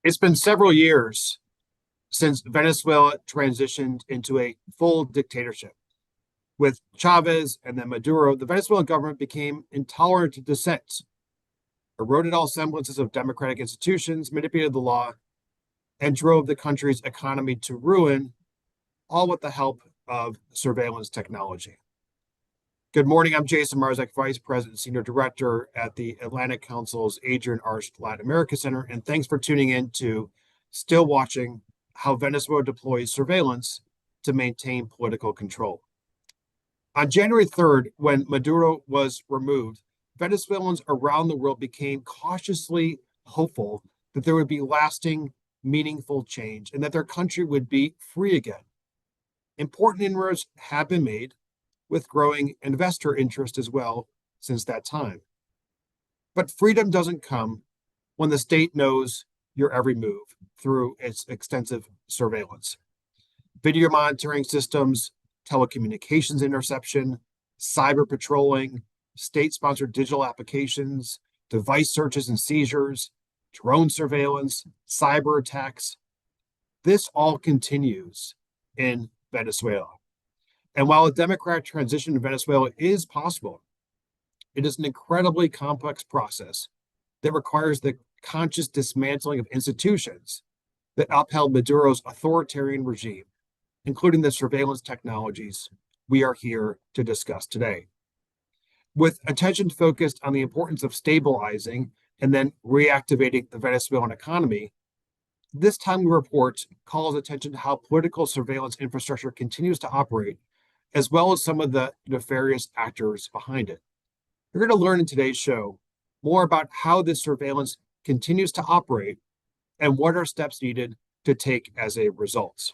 It's been several years since Venezuela transitioned into a full dictatorship. With Chavez and then Maduro, the Venezuelan government became intolerant to dissent, eroded all semblances of democratic institutions, manipulated the law, and drove the country's economy to ruin, all with the help of surveillance technology. Good morning. I'm Jason Marzek, Vice President and Senior Director at the Atlantic Council's Adrian Arst Latin America Center, and thanks for tuning in to Still Watching: How Venezuela Deploys Surveillance to Maintain Political Control. On January 3rd, when Maduro was removed, Venezuelans around the world became cautiously hopeful that there would be lasting, meaningful change and that their country would be free again. Important inroads have been made, with growing investor interest as well since that time. But freedom doesn't come when the state knows your every move through its extensive surveillance. Video monitoring systems, telecommunications interception, cyber patrolling, state-sponsored digital applications, device searches and seizures, drone surveillance, cyber attacks. This all continues in Venezuela. And while a democratic transition in Venezuela is possible, it is an incredibly complex process that requires the conscious dismantling of institutions that upheld Maduro's authoritarian regime, including the surveillance technologies we are here to discuss today. With attention focused on the importance of stabilizing and then reactivating the Venezuelan economy, this timely report calls attention to how political surveillance infrastructure continues to operate, as well as some of the nefarious actors behind it. You're going to learn in today's show more about how this surveillance continues to operate and what are steps needed to take as a result.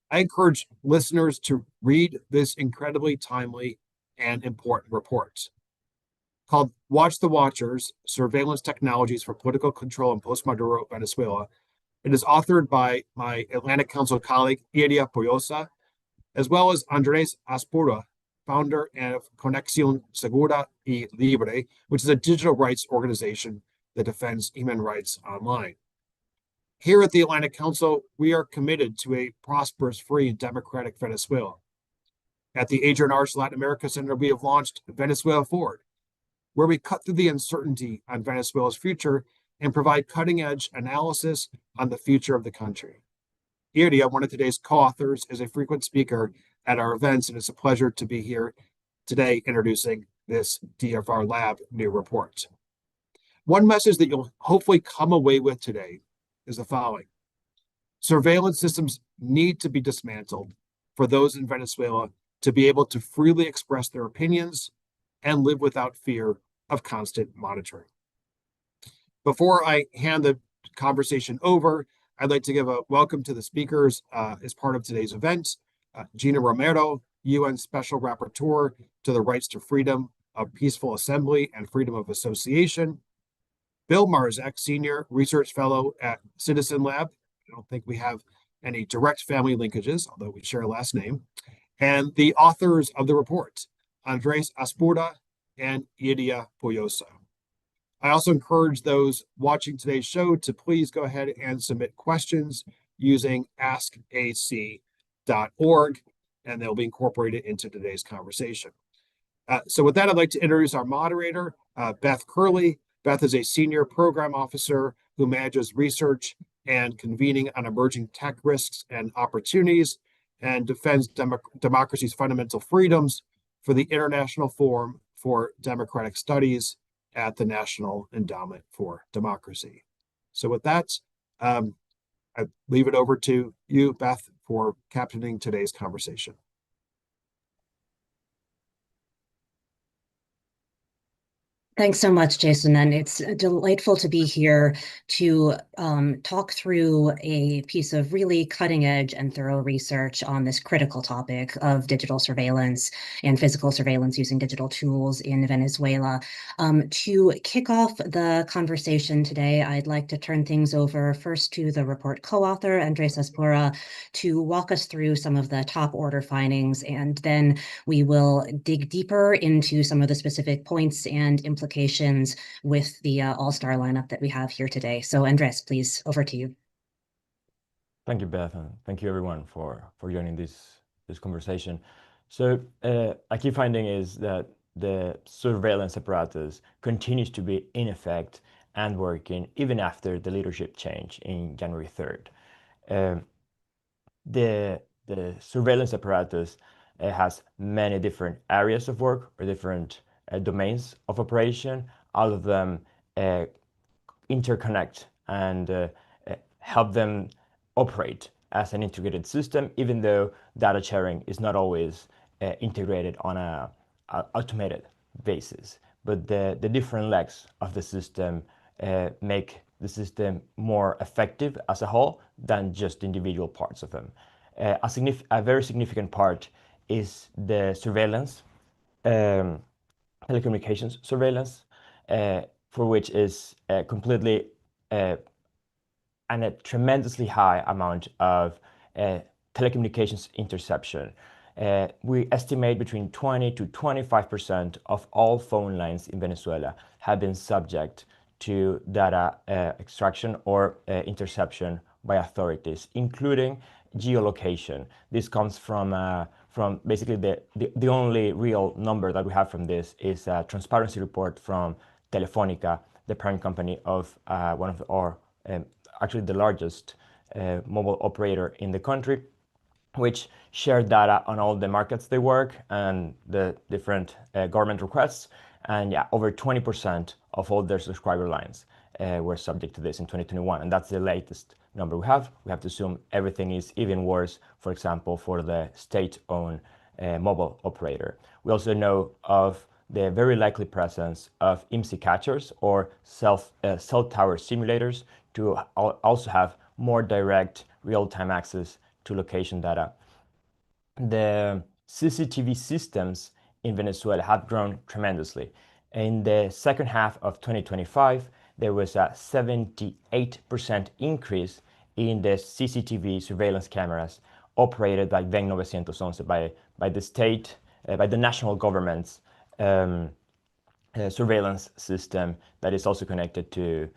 I encourage listeners to read this incredibly timely and important report called Watch the Watchers: Surveillance Technologies for Political Control in Post-Maduro Venezuela. It is authored by my Atlantic Council colleague, Iria Poyosa, as well as Andres Aspura, founder of Conexión Segura y Libre, which is a digital rights organization that defends human rights online. Here at the Atlantic Council, we are committed to a prosperous, free, and democratic Venezuela. At the Adrian Arst Latin America Center, we have launched Venezuela Forward, where we cut through the uncertainty on Venezuela's future and provide cutting-edge analysis on the future of the country. Iria, one of today's co-authors, is a frequent speaker at our events, and it's a pleasure to be here today introducing this DFR Lab new report. One message that you'll hopefully come away with today is the following: surveillance systems need to be dismantled for those in Venezuela to be able to freely express their opinions and live without fear of constant monitoring. Before I hand the conversation over, I'd like to give a welcome to the speakers as part of today's event. Gina Romero, UN Special Rapporteur to the Rights to Freedom of Peaceful Assembly and Freedom of Association. Bill Marzek, Senior Research Fellow at Citizen Lab. I don't think we have any direct family linkages, although we share a last name. And the authors of the report, Andres Aspura and Iria Poyosa. I also encourage those watching today's show to please go ahead and submit questions using askac.org, and they'll be incorporated into today's conversation. So with that, I'd like to introduce our moderator, Beth Curley. Beth is a senior program officer who manages research and convening on emerging tech risks and opportunities and defends democracy's fundamental freedoms for the International Forum for Democratic Studies at the National Endowment for Democracy. So with that, I leave it over to you, Beth, for captaining today's conversation. Thanks so much, Jason, and it's delightful to be here to talk through a piece of really cutting-edge and thorough research on this critical topic of digital surveillance and physical surveillance using digital tools in Venezuela. To kick off the conversation today, I'd like to turn things over first to the report co-author, Andres Aspura, to walk us through some of the top-order findings, and then we will dig deeper into some of the specific points and implications with the all-star lineup that we have here today. So, Andres. Please, over to you. Thank you, Beth, and thank you everyone for joining this conversation. So a key finding is that the surveillance apparatus continues to be in effect and working even after the leadership change in January 3rd. The surveillance apparatus has many different areas of work or different domains of operation. All of them interconnect and help them operate as an integrated system, even though data sharing is not always integrated on a automated basis. But the different legs of the system make the system more effective as a whole than just individual parts of them. A very significant part is the surveillance, telecommunications surveillance, for which is completely and a tremendously high amount of telecommunications interception. We estimate between 20 to 25% of all phone lines in Venezuela have been subject to data extraction or interception by authorities, including geolocation. This comes from basically the only real number that we have from this is a transparency report from Telefonica, the parent company of one of our actually the largest mobile operator in the country, which share data on all the markets they work and the different government requests. And yeah, over 20% of all their subscriber lines were subject to this in 2021. And that's the latest number we have. We have to assume everything is even worse, for example, for the state-owned mobile operator. We also know of the very likely presence of IMSI catchers or cell tower simulators to also have more direct real-time access to location data. The CCTV systems in Venezuela have grown tremendously. In the second half of 2025, there was a 78% increase in the CCTV surveillance cameras operated by VEN 911 by the state, by the national government's surveillance system that is also connected to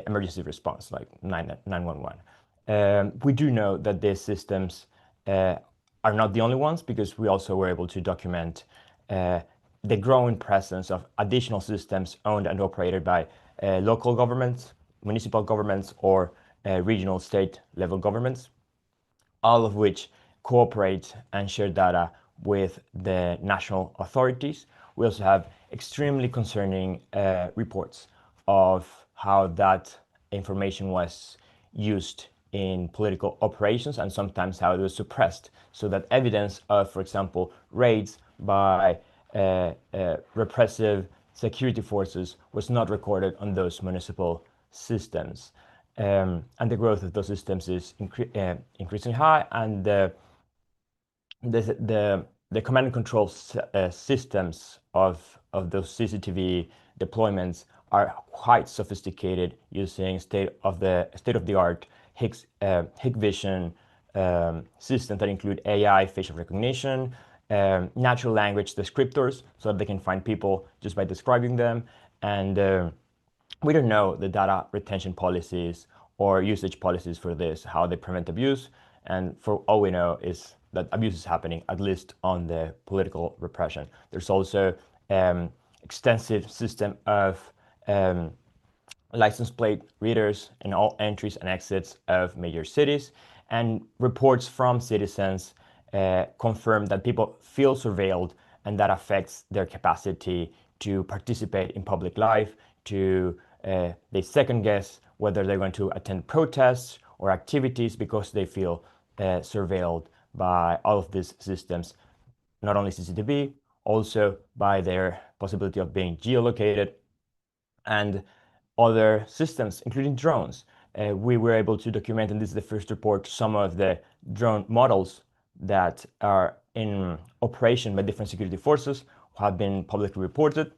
emergency response like 911. We do know that these systems are not the only ones, because we also were able to document the growing presence of additional systems owned and operated by local governments, municipal governments, or regional state level governments, all of which cooperate and share data with the national authorities. We also have extremely concerning reports of how that information was used in political operations and sometimes how it was suppressed, so that evidence of, for example, raids by repressive security forces was not recorded on those municipal systems. And the growth of those systems is increasingly high, and the command and control systems of those CCTV deployments are quite sophisticated, using state-of-the-art Hikvision systems that include AI, facial recognition, natural language descriptors, so that they can find people just by describing them. And we don't know the data retention policies or usage policies for this, how they prevent abuse. And for all we know is that abuse is happening, at least on the political repression. There's also extensive system of license plate readers in all entries and exits of major cities, and reports from citizens confirm that people feel surveilled, and that affects their capacity to participate in public life, they second guess whether they're going to attend protests or activities because they feel surveilled by all of these systems, not only CCTV, also by their possibility of being geolocated and other systems, including drones. We were able to document, and this is the first report, some of the drone models that are in operation by different security forces who have been publicly reported.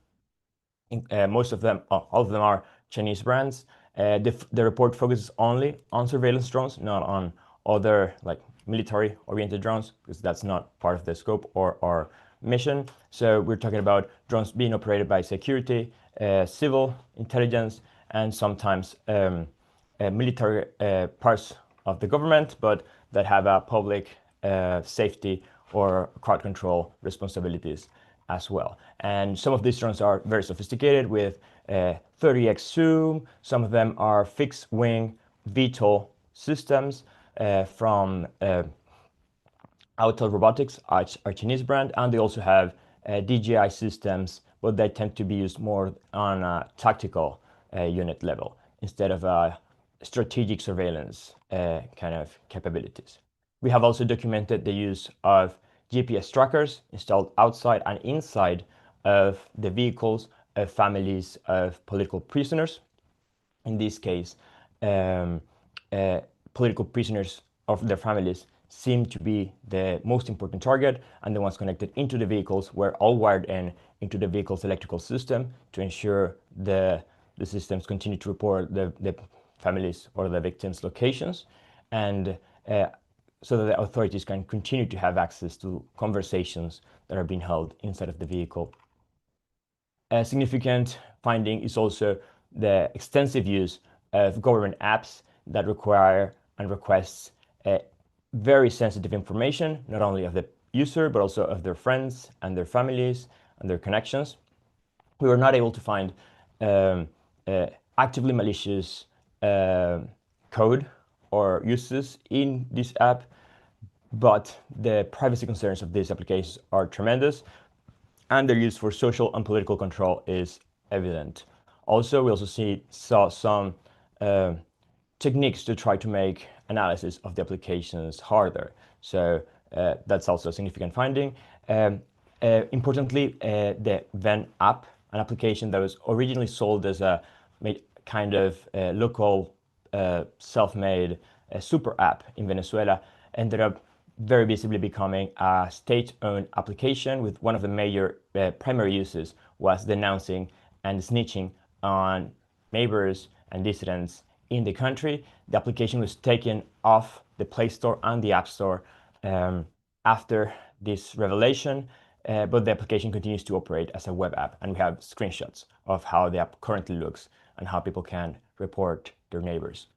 Most of them, all of them are Chinese brands. The report focuses only on surveillance drones, not on other like military-oriented drones, because that's not part of the scope or our mission. So we're talking about drones being operated by security, civil intelligence, and sometimes military parts of the government, but that have a public safety or crowd control responsibilities as well. And some of these drones are very sophisticated with 30x zoom. Some of them are fixed wing VTOL systems from Autel Robotics, our Chinese brand, and they also have DJI systems, but they tend to be used more on a tactical unit level instead of strategic surveillance kind of capabilities. We have also documented the use of GPS trackers installed outside and inside of the vehicles of families of political prisoners. In this case, political prisoners of their families seem to be the most important target, and the ones connected into the vehicles were all wired into the vehicle's electrical system to ensure the systems continue to report the families or the victims' locations, and so that the authorities can continue to have access to conversations that are being held inside of the vehicle. A significant finding is also the extensive use of government apps that require and requests very sensitive information, not only of the user, but also of their friends and their families and their connections. We were not able to find actively malicious code or uses in this app, but the privacy concerns of these applications are tremendous, and their use for social and political control is evident. Also, we also saw some techniques to try to make analysis of the applications harder. So that's also a significant finding. Importantly, the Ven app, an application that was originally sold as a kind of local self-made super app in Venezuela, ended up very visibly becoming a state-owned application, with one of the major primary uses was denouncing and snitching on neighbors and dissidents in the country. The application was taken off the Play Store and the App Store after this revelation, but the application continues to operate as a web app, and we have screenshots of how the app currently looks and how people can report their neighbors.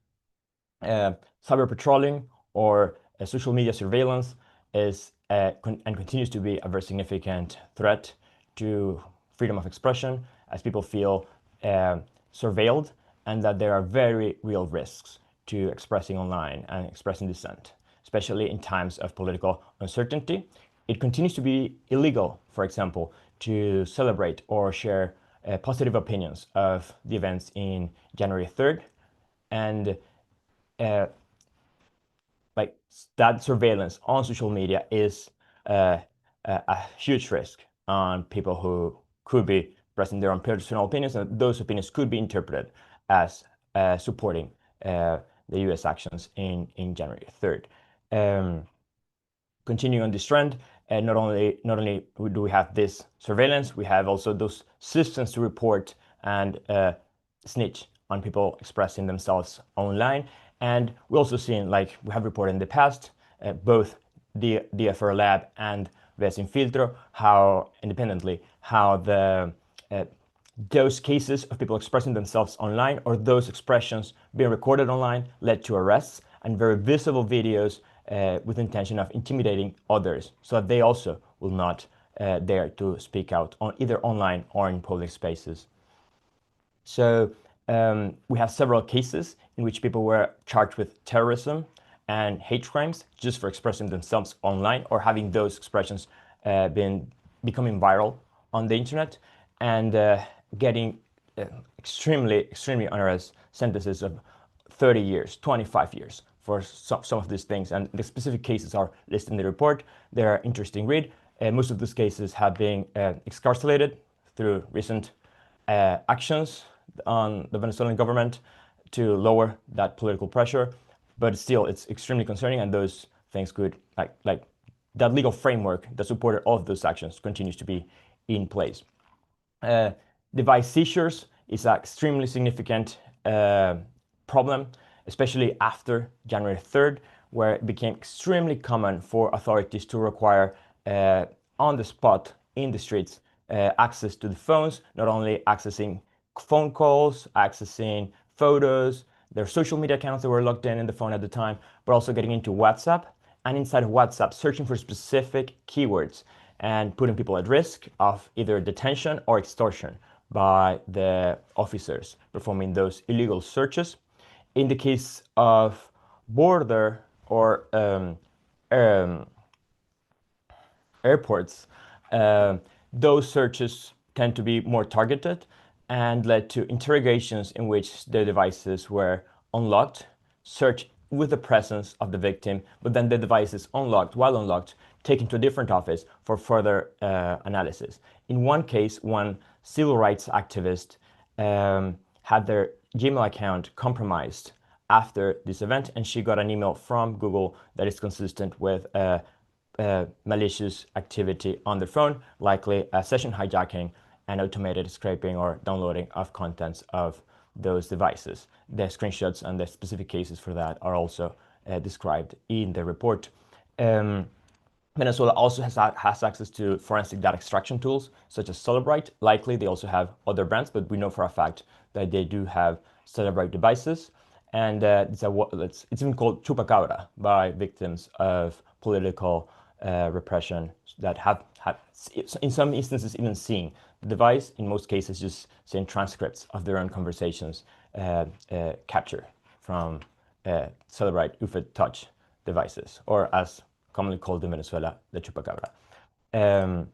Cyber patrolling or social media surveillance is and continues to be a very significant threat to freedom of expression, as people feel surveilled, and that there are very real risks to expressing online and expressing dissent, especially in times of political uncertainty. It continues to be illegal, for example, to celebrate or share positive opinions of the events in January 3rd, and like that surveillance on social media is a huge risk on people who could be expressing their own personal opinions, and those opinions could be interpreted as supporting the U.S. actions in January 3rd. Continuing on this trend, not only do we have this surveillance, we have also those systems to report and snitch on people expressing themselves online. And we also seen, like we have reported in the past, both the DFR Lab and VS Infiltro, how independently, how those cases of people expressing themselves online, or those expressions being recorded online, led to arrests and very visible videos with the intention of intimidating others, so that they also will not dare to speak out on either online or in public spaces. So we have several cases in which people were charged with terrorism and hate crimes just for expressing themselves online, or having those expressions becoming viral on the internet, and getting extremely onerous sentences of 30 years, 25 years for some of these things. And the specific cases are listed in the report. They're interesting read. Most of these cases have been excarcelated through recent actions on the Venezuelan government to lower that political pressure, but still it's extremely concerning, and those things could, like that legal framework that supported all of those actions continues to be in place. Device seizures is an extremely significant problem, especially after January 3rd, where it became extremely common for authorities to require on the spot in the streets access to the phones, not only accessing phone calls, accessing photos, their social media accounts that were logged in the phone at the time, but also getting into WhatsApp, and inside of WhatsApp, searching for specific keywords and putting people at risk of either detention or extortion by the officers performing those illegal searches. In the case of border or airports, those searches tend to be more targeted and led to interrogations in which the devices were unlocked, searched with the presence of the victim, but then the device is unlocked, while unlocked, taken to a different office for further analysis. In one case, one civil rights activist had their Gmail account compromised after this event, and she got an email from Google that is consistent with malicious activity on the phone, likely a session hijacking and automated scraping or downloading of contents of those devices. The screenshots and the specific cases for that are also described in the report. Venezuela also has access to forensic data extraction tools such as Celebrite. Likely they also have other brands, but we know for a fact that they do have Celebrite devices. And it's even called chupacabra by victims of political repression that have in some instances even seen the device, in most cases just seeing transcripts of their own conversations captured from Celebrite UFED touch devices, or as commonly called in Venezuela, the chupacabra. And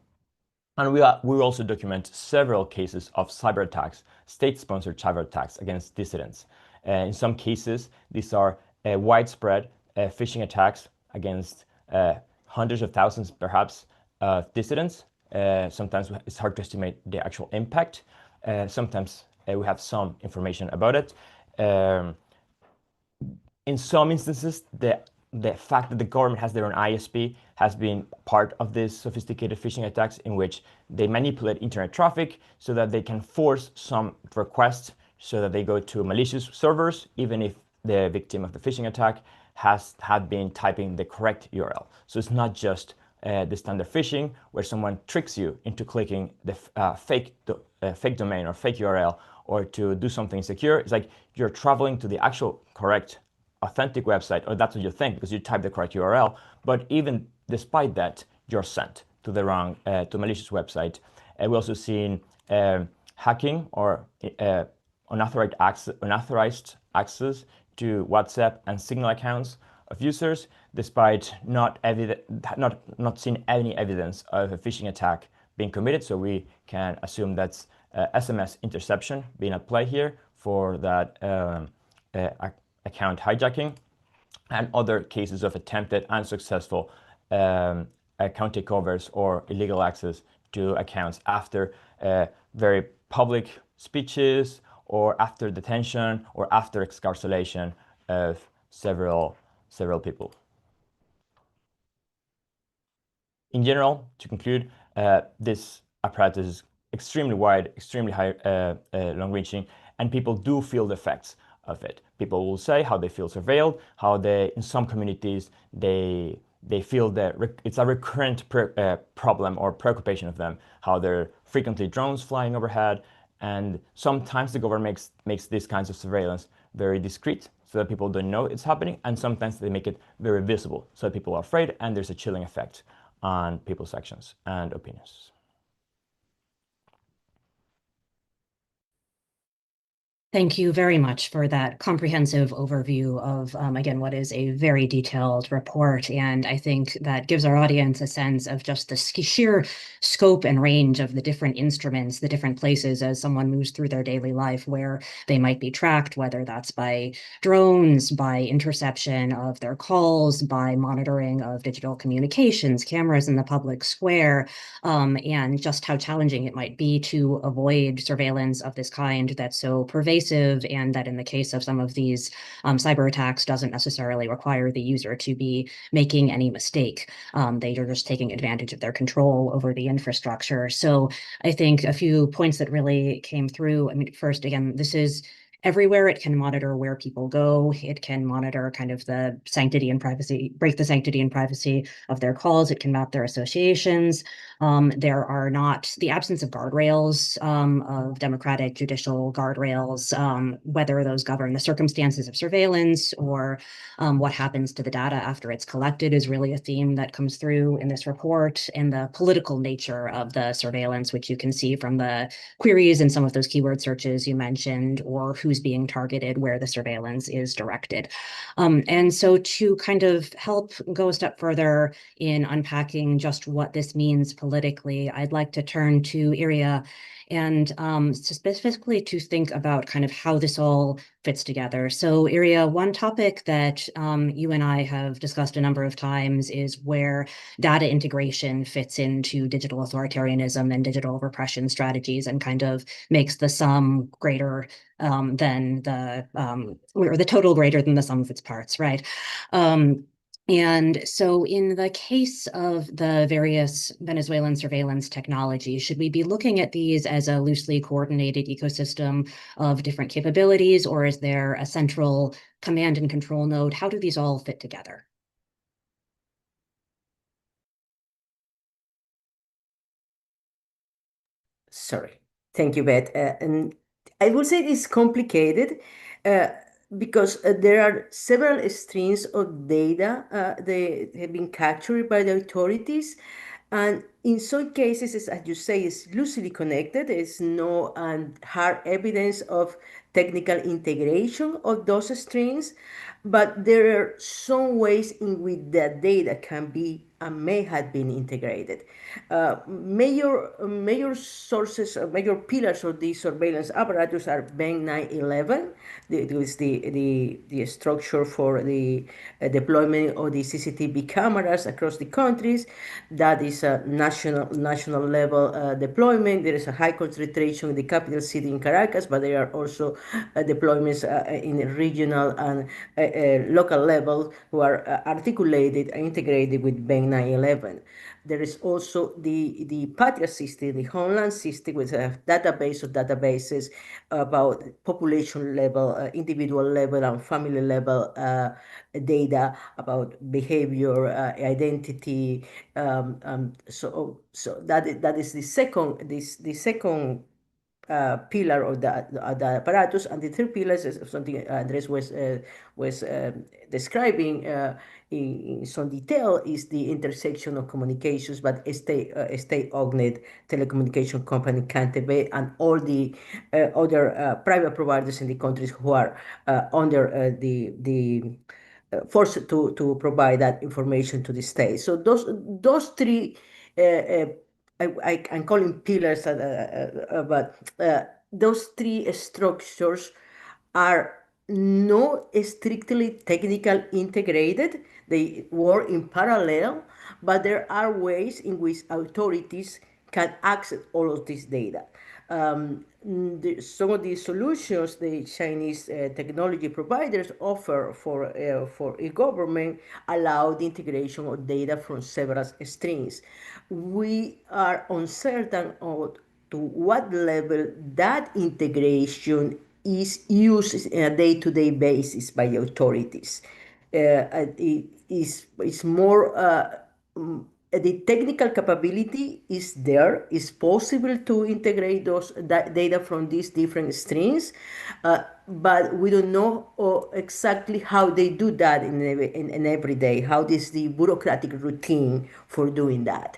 we also document several cases of cyber attacks, state-sponsored cyber attacks against dissidents. In some cases, these are widespread phishing attacks against hundreds of thousands, perhaps, of dissidents. Sometimes it's hard to estimate the actual impact. Sometimes we have some information about it. In some instances, the fact that the government has their own ISP has been part of these sophisticated phishing attacks, in which they manipulate internet traffic so that they can force some requests so that they go to malicious servers, even if the victim of the phishing attack had been typing the correct URL. So it's not just the standard phishing where someone tricks you into clicking the fake domain or fake URL or to do something secure. It's like you're traveling to the actual correct authentic website, or that's what you think because you type the correct URL. But even despite that, you're sent to the wrong, to malicious website. We also seen hacking or unauthorized access to WhatsApp and Signal accounts of users, despite not seeing any evidence of a phishing attack being committed. So we can assume that's SMS interception being at play here for that account hijacking, and other cases of attempted unsuccessful account takeovers or illegal access to accounts after very public speeches or after detention or after excarceration of several people. In general, to conclude, this apparatus is extremely wide, extremely high, long-reaching, and people do feel the effects of it. People will say how they feel surveilled, how they, in some communities, they feel that it's a recurrent problem or preoccupation of them, how there are frequently drones flying overhead, and sometimes the government makes these kinds of surveillance very discreet so that people don't know it's happening, and sometimes they make it very visible so that people are afraid, and there's a chilling effect on people's actions and opinions. Thank you very much for that comprehensive overview of, again, what is a very detailed report. And I think that gives our audience a sense of just the sheer scope and range of the different instruments, the different places as someone moves through their daily life where they might be tracked, whether that's by drones, by interception of their calls, by monitoring of digital communications, cameras in the public square, and just how challenging it might be to avoid surveillance of this kind that's so pervasive, and that in the case of some of these cyber attacks doesn't necessarily require the user to be making any mistake. They are just taking advantage of their control over the infrastructure. So I think a few points that really came through. I mean, first, again, this is everywhere. It can monitor where people go. It can monitor kind of the sanctity and privacy, break the sanctity and privacy of their calls. It can map their associations. There are not the absence of guardrails, of democratic judicial guardrails, whether those govern the circumstances of surveillance or what happens to the data after it's collected is really a theme that comes through in this report, and the political nature of the surveillance, which you can see from the queries and some of those keyword searches you mentioned, or who's being targeted, where the surveillance is directed. And so to kind of help go a step further in unpacking just what this means politically, I'd like to turn to Iria and specifically to think about kind of how this all fits together. So Iria, one topic that you and I have discussed a number of times is where data integration fits into digital authoritarianism and digital repression strategies, and kind of makes the sum greater than or the total greater than the sum of its parts, right? And so in the case of the various Venezuelan surveillance technologies, should we be looking at these as a loosely coordinated ecosystem of different capabilities, or is there a central command and control node? How do these all fit together? Sorry. Thank you, Beth. And I would say it's complicated uh, because there are several streams of data they have been captured by the authorities. And in some cases, as you say, it's loosely connected. There's no hard evidence of technical integration of those streams, but there are some ways in which that data can be and may have been integrated. Major sources, major pillars of these surveillance apparatus are Bank 911. It was the structure for the deployment of the CCTV cameras across the countries. That is a national level deployment. There is a high concentration in the capital city in Caracas, but there are also deployments in regional and local level who are articulated and integrated with Bank 911. There is also the Patria system, the homeland system, with a database of databases about population level, individual level, and family level data about behavior, identity. So that is the second pillar of the apparatus, and the third pillar is something Andres was describing in some detail, is the intersection of communications, but state-owned telecommunication company Cantebe and all the other private providers in the countries who are under the forced to provide that information to the state. So those three I'm calling pillars, but those three structures are not strictly technical integrated. They work in parallel, but there are ways in which authorities can access all of this data. Some of the solutions the Chinese technology providers offer for e-government allow the integration of data from several streams. We are uncertain to what level that integration is used on a day-to-day basis by authorities. It's more the technical capability is there. It's possible to integrate those data from these different streams, but we don't know exactly how they do that in every day. How is the bureaucratic routine for doing that?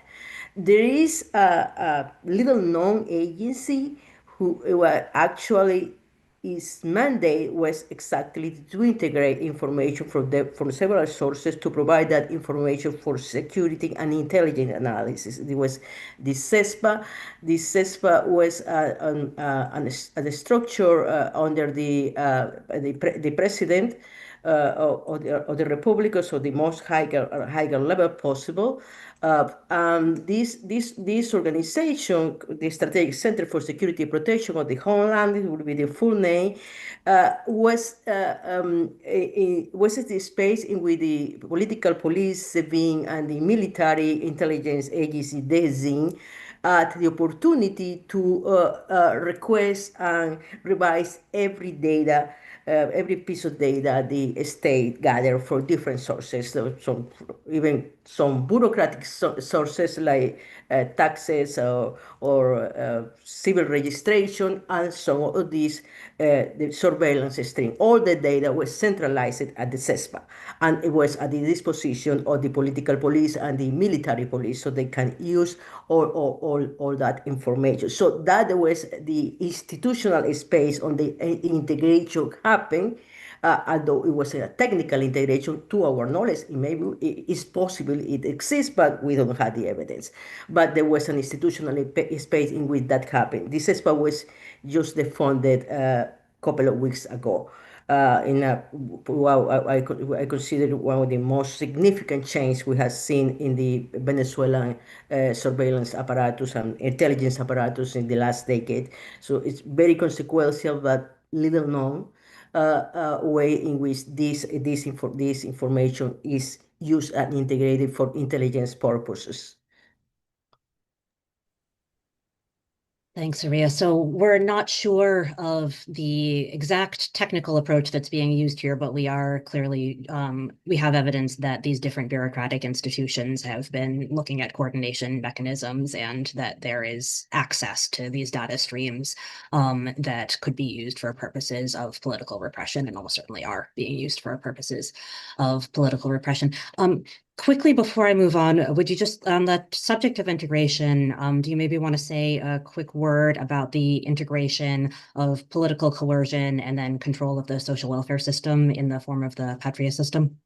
There is a little known agency who actually its mandate was exactly to integrate information from several sources to provide that information for security and intelligence analysis. It was the CESPA. The CESPA was a structure under the president of the Republic, so the most higher level possible. This organization, the Strategic Center for Security and Protection of the Homeland, it would be the full name, was the space in which the political police wing and the military intelligence agency, DESIN, at the opportunity to request and revise every data, every piece of data the state gather for different sources. So even some bureaucratic sources like taxes or civil registration, and some of these the surveillance stream. All the data was centralized at the CESPA, and it was at the disposition of the political police and the military police, so they can use all that information. So that was the institutional space on the integration happened. Although it was a technical integration, to our knowledge, maybe it is possible it exists, but we don't have the evidence. But there was an institutional space in which that happened. This SPA was just funded a couple of weeks ago. I consider one of the most significant changes we have seen in the Venezuelan surveillance apparatus and intelligence apparatus in the last decade. So it's very consequential, but little known way in which this information is used and integrated for intelligence purposes. Thanks, Maria. So we're not sure of the exact technical approach that's being used here, but we are clearly, we have evidence that these different bureaucratic institutions have been looking at coordination mechanisms and that there is access to these data streams that could be used for purposes of political repression and almost certainly are being used for purposes of political repression. Quickly, before I move on, would you just, on the subject of integration, do you maybe want to say a quick word about the integration of political coercion and then control of the social welfare system in the form of the Patria system?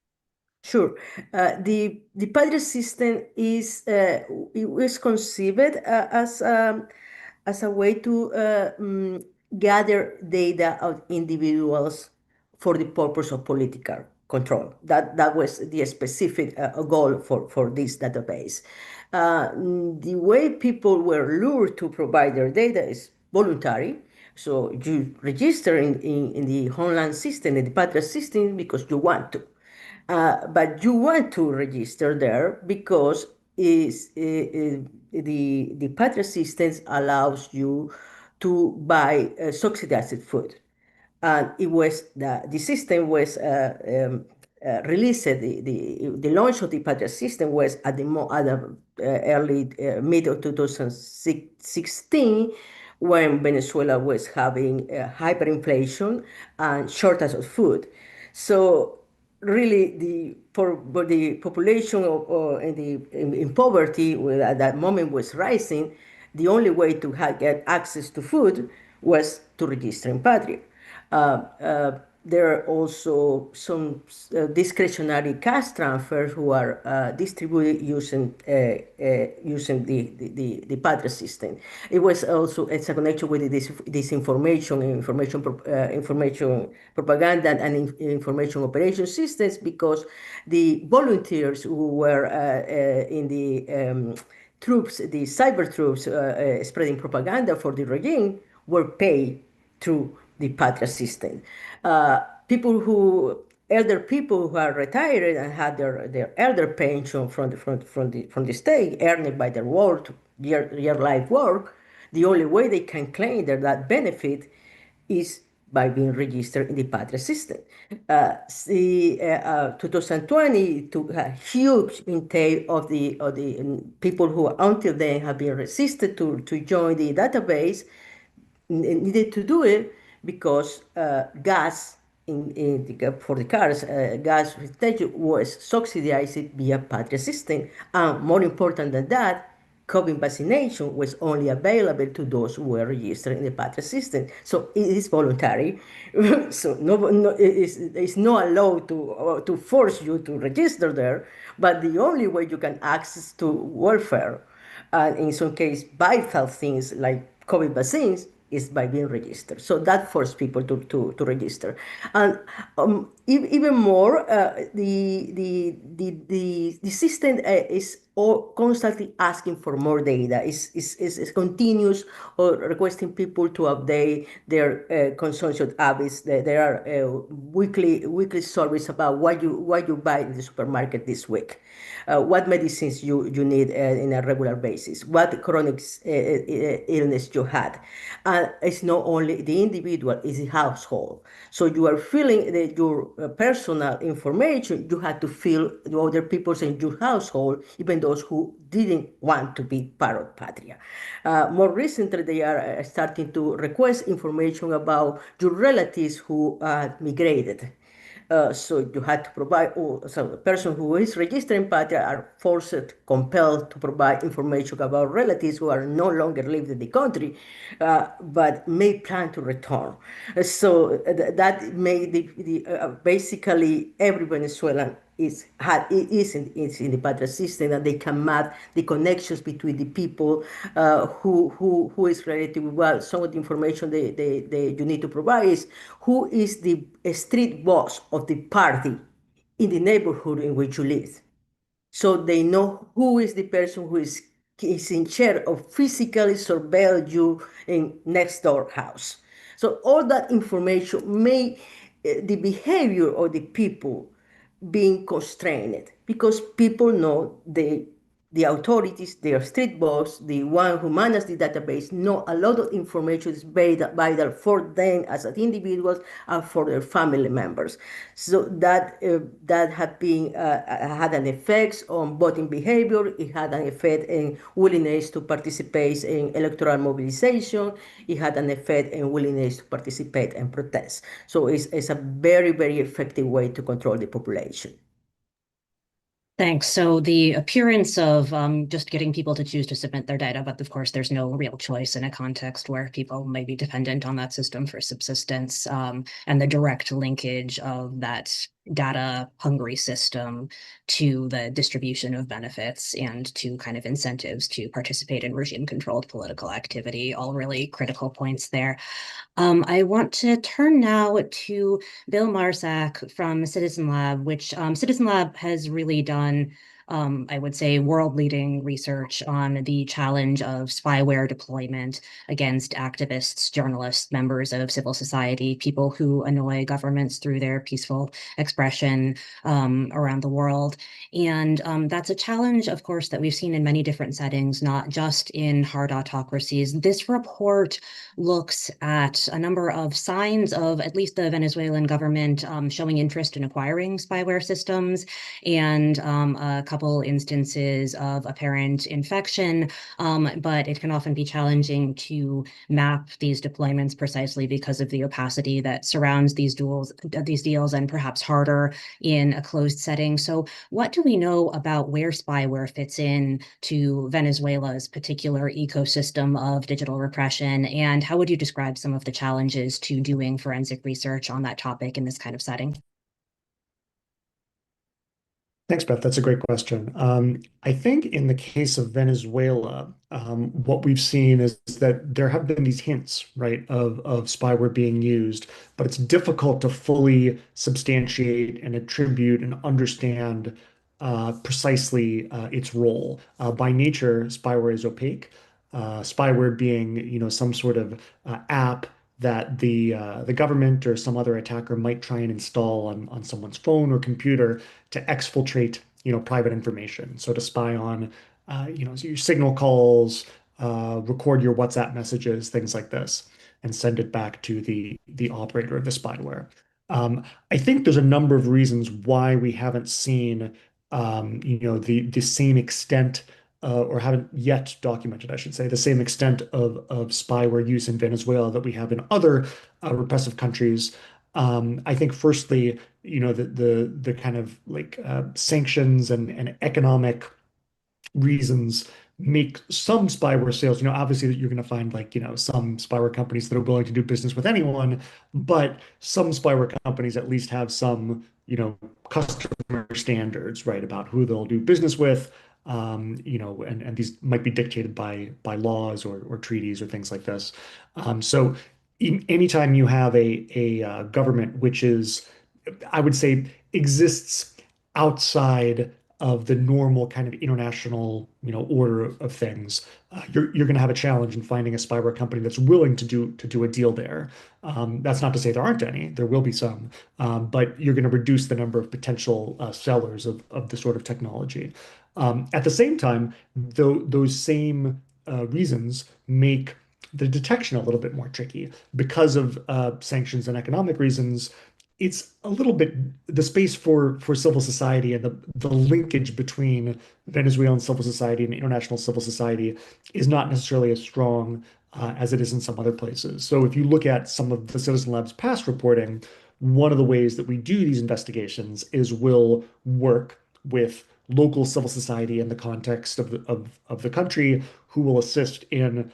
Sure. The Patria system is it was conceived as a way to gather data of individuals for the purpose of political control. That was the specific goal for this database. The way people were lured to provide their data is voluntary. So you register in the Homeland system, in the Patria system, because you want to. But you want to register there because the Patria systems allows you to buy subsidized food. And it was the system was released. The launch of the Patria system was at the early mid of 2016, when Venezuela was having hyperinflation and shortage of food. So really, for the population in poverty at that moment was rising, the only way to get access to food was to register in Patria. There are also some discretionary cash transfers who are distributed using the Patria system. It was also it's a connection with this information propaganda and information operation systems, because the volunteers who were in the troops, the cyber troops spreading propaganda for the regime, were paid through the Patria system. Elder people who are retired and had their elder pension from the state, earned by their work, year life work, the only way they can claim that benefit is by being registered in the Patria system. 2020 took a huge intake of the people who until then have been resisted to join the database, needed to do it because gas for the cars, gas was subsidized via Patria system. And more important than that, COVID vaccination was only available to those who were registered in the Patria system. So it is voluntary. So it's not allowed to force you to register there, but the only way you can access to welfare, and in some case vital things like COVID vaccines, is by being registered. So that forced people to register. And even more, the system is or constantly asking for more data, is continuous or requesting people to update their consumption habits. There are weekly surveys about what you buy in the supermarket this week, what medicines you need in a regular basis, what chronic illness you had. And it's not only the individual, it's the household. So you are filling your personal information, you have to fill the other people in your household, even those who didn't want to be part of Patria. More recently, they are starting to request information about your relatives who migrated. So you had to provide, so the person who is registered in Patria are forced, compelled to provide information about relatives who are no longer live in the country, but may plan to return. So that made basically every Venezuelan is in the Patria system, and they can map the connections between the people who is related with what. Some of the information you need to provide is who is the street boss of the party in the neighborhood in which you live, so they know who is the person who is in charge of physically surveil you in next door house. So all that information may the behavior of the people being constrained, because people know the authorities, their street boss, the one who manages the database, know a lot of information is vital for them as individuals and for their family members. So that had been had an effect on voting behavior. It had an effect in willingness to participate in electoral mobilization. It had an effect in willingness to participate in protests. So it's a very, very effective way to control the population. Thanks. So the appearance of just getting people to choose to submit their data, but of course there's no real choice in a context where people may be dependent on that system for subsistence, and the direct linkage of that data hungry system to the distribution of benefits and to kind of incentives to participate in regime controlled political activity, all really critical points there. I want to turn now to Bill Marsack from Citizen Lab, which Citizen Lab has really done, I would say, world-leading research on the challenge of spyware deployment against activists, journalists, members of civil society, people who annoy governments through their peaceful expression around the world. And that's a challenge, of course, that we've seen in many different settings, not just in hard autocracies. This report looks at a number of signs of at least the Venezuelan government showing interest in acquiring spyware systems, and a couple instances of apparent infection, but it can often be challenging to map these deployments precisely because of the opacity that surrounds these deals, and perhaps harder in a closed setting. So what do we know about where spyware fits in to Venezuela's particular ecosystem of digital repression, and how would you describe some of the challenges to doing forensic research on that topic in this kind of setting? Thanks, Beth. That's a great question. I think in the case of Venezuela, what we've seen is that there have been these hints, right, of spyware being used, but it's difficult to fully substantiate and attribute and understand precisely its role. By nature, spyware is opaque. Spyware being, some sort of app that the government or some other attacker might try and install on someone's phone or computer to exfiltrate, private information. So to spy on, your signal calls, record your WhatsApp messages, things like this, and send it back to the operator of the spyware. I think there's a number of reasons why we haven't seen, the same extent or haven't yet documented, I should say, the same extent of spyware use in Venezuela that we have in other repressive countries. I think, firstly, the kind of like sanctions and economic reasons make some spyware sales. Obviously that you're going to find like, some spyware companies that are willing to do business with anyone, but some spyware companies at least have some, customer standards, right, about who they'll do business with. And these might be dictated by laws or treaties or things like this. So anytime you have a government which is, I would say, exists outside the normal kind of international, order of things, you're going to have a challenge in finding a spyware company that's willing to do a deal there. That's not to say there aren't any. There will be some, but you're going to reduce the number of potential sellers of the sort of technology. At the same time, though, those same reasons make the detection a little bit more tricky because of sanctions and economic reasons. It's a little bit the space for civil society and the linkage between Venezuelan civil society and international civil society is not necessarily as strong as it is in some other places. So if you look at some of the Citizen Lab's past reporting, one of the ways that we do these investigations is we'll work with local civil society in the context of the country who will assist in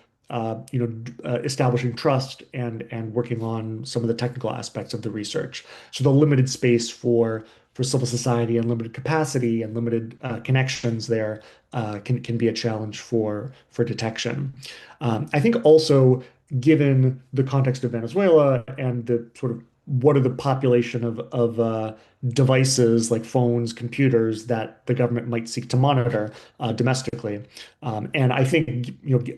establishing trust and working on some of the technical aspects of the research. So the limited space for civil society and limited capacity and limited connections there can be a challenge for detection. I think also, given the context of Venezuela and the sort of what are the population of devices like phones, computers that the government might seek to monitor domestically. And I think,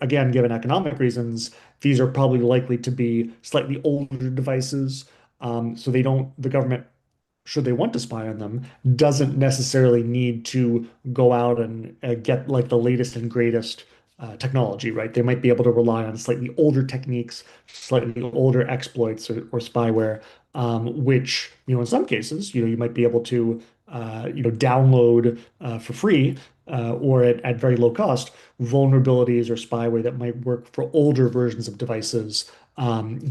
again, given economic reasons, these are probably likely to be slightly older devices. So the government, should they want to spy on them, doesn't necessarily need to go out and get like the latest and greatest technology, right? They might be able to rely on slightly older techniques, slightly older exploits or spyware, which, in some cases, you might be able to, download for free or at very low cost vulnerabilities or spyware that might work for older versions of devices,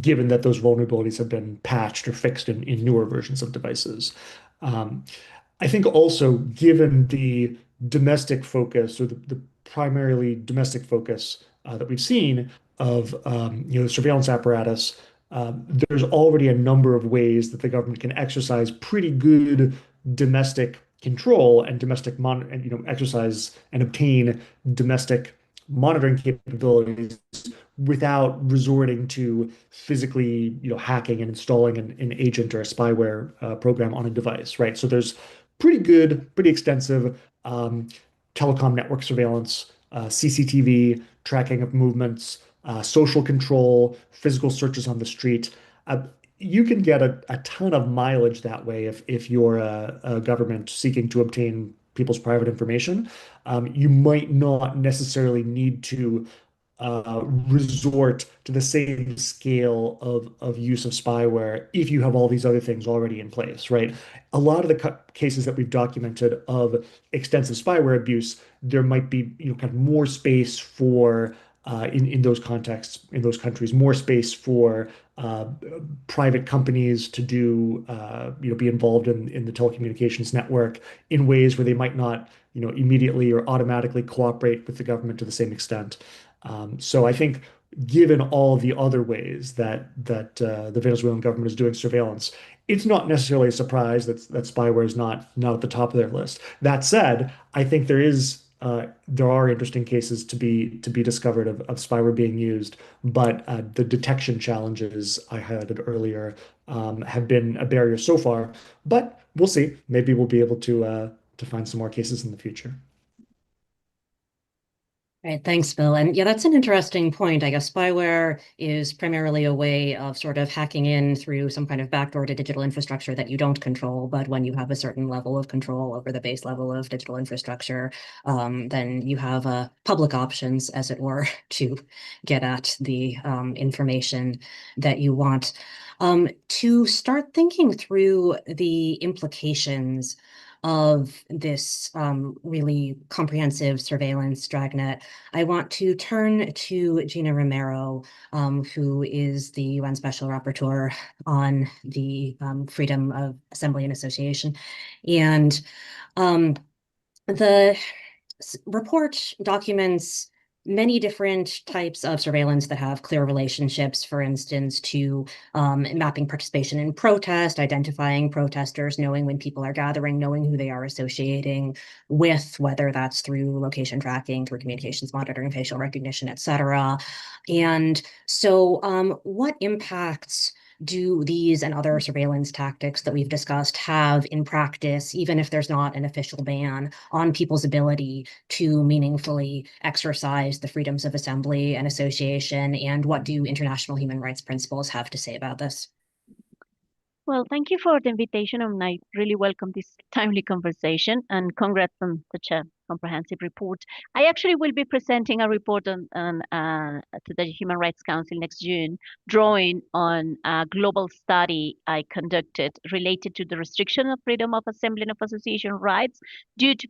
given that those vulnerabilities have been patched or fixed in newer versions of devices. I think also, given the domestic focus or the primarily domestic focus that we've seen of the surveillance apparatus, there's already a number of ways that the government can exercise pretty good domestic control and exercise and obtain domestic monitoring capabilities without resorting to physically, hacking and installing an agent or a spyware program on a device, right? So there's pretty good, pretty extensive telecom network surveillance, CCTV, tracking of movements, social control, physical searches on the street. You can get a ton of mileage that way if you're a government seeking to obtain people's private information. You might not necessarily need to resort to the same scale of use of spyware if you have all these other things already in place, right? A lot of the cases that we've documented of extensive spyware abuse, there might be kind of more space for in those contexts, in those countries, more space for uh, private companies to do be involved in the telecommunications network in ways where they might not immediately or automatically cooperate with the government to the same extent. So I think, given all the other ways that the Venezuelan government is doing surveillance, it's not necessarily a surprise that spyware is not at the top of their list. That said, I think there are interesting cases to be discovered of spyware being used, but the detection challenges I highlighted earlier have been a barrier so far. But we'll see. Maybe we'll be able to find some more cases in the future. Right, thanks, Bill. And yeah, that's an interesting point. I guess spyware is primarily a way of sort of hacking in through some kind of backdoor to digital infrastructure that you don't control. But when you have a certain level of control over the base level of digital infrastructure, then you have public options, as it were, to get at the information that you want. To start thinking through the implications of this really comprehensive surveillance dragnet, I want to turn to Gina Romero, who is the UN Special Rapporteur on the freedom of assembly and association. And the report documents many different types of surveillance that have clear relationships, for instance, to mapping participation in protest, identifying protesters, knowing when people are gathering, knowing who they are associating with, whether that's through location tracking, through communications monitoring, facial recognition, et cetera. And so what impacts do these and other surveillance tactics that we've discussed have in practice, even if there's not an official ban, on people's ability to meaningfully exercise the freedoms of assembly and association? And what do international human rights principles have to say about this? Well, thank you for the invitation, and I really welcome this timely conversation, and congrats on such a comprehensive report. I actually will be presenting a report to the Human Rights Council next June, drawing on a global study I conducted related to the restriction of freedom of assembly and of association rights due to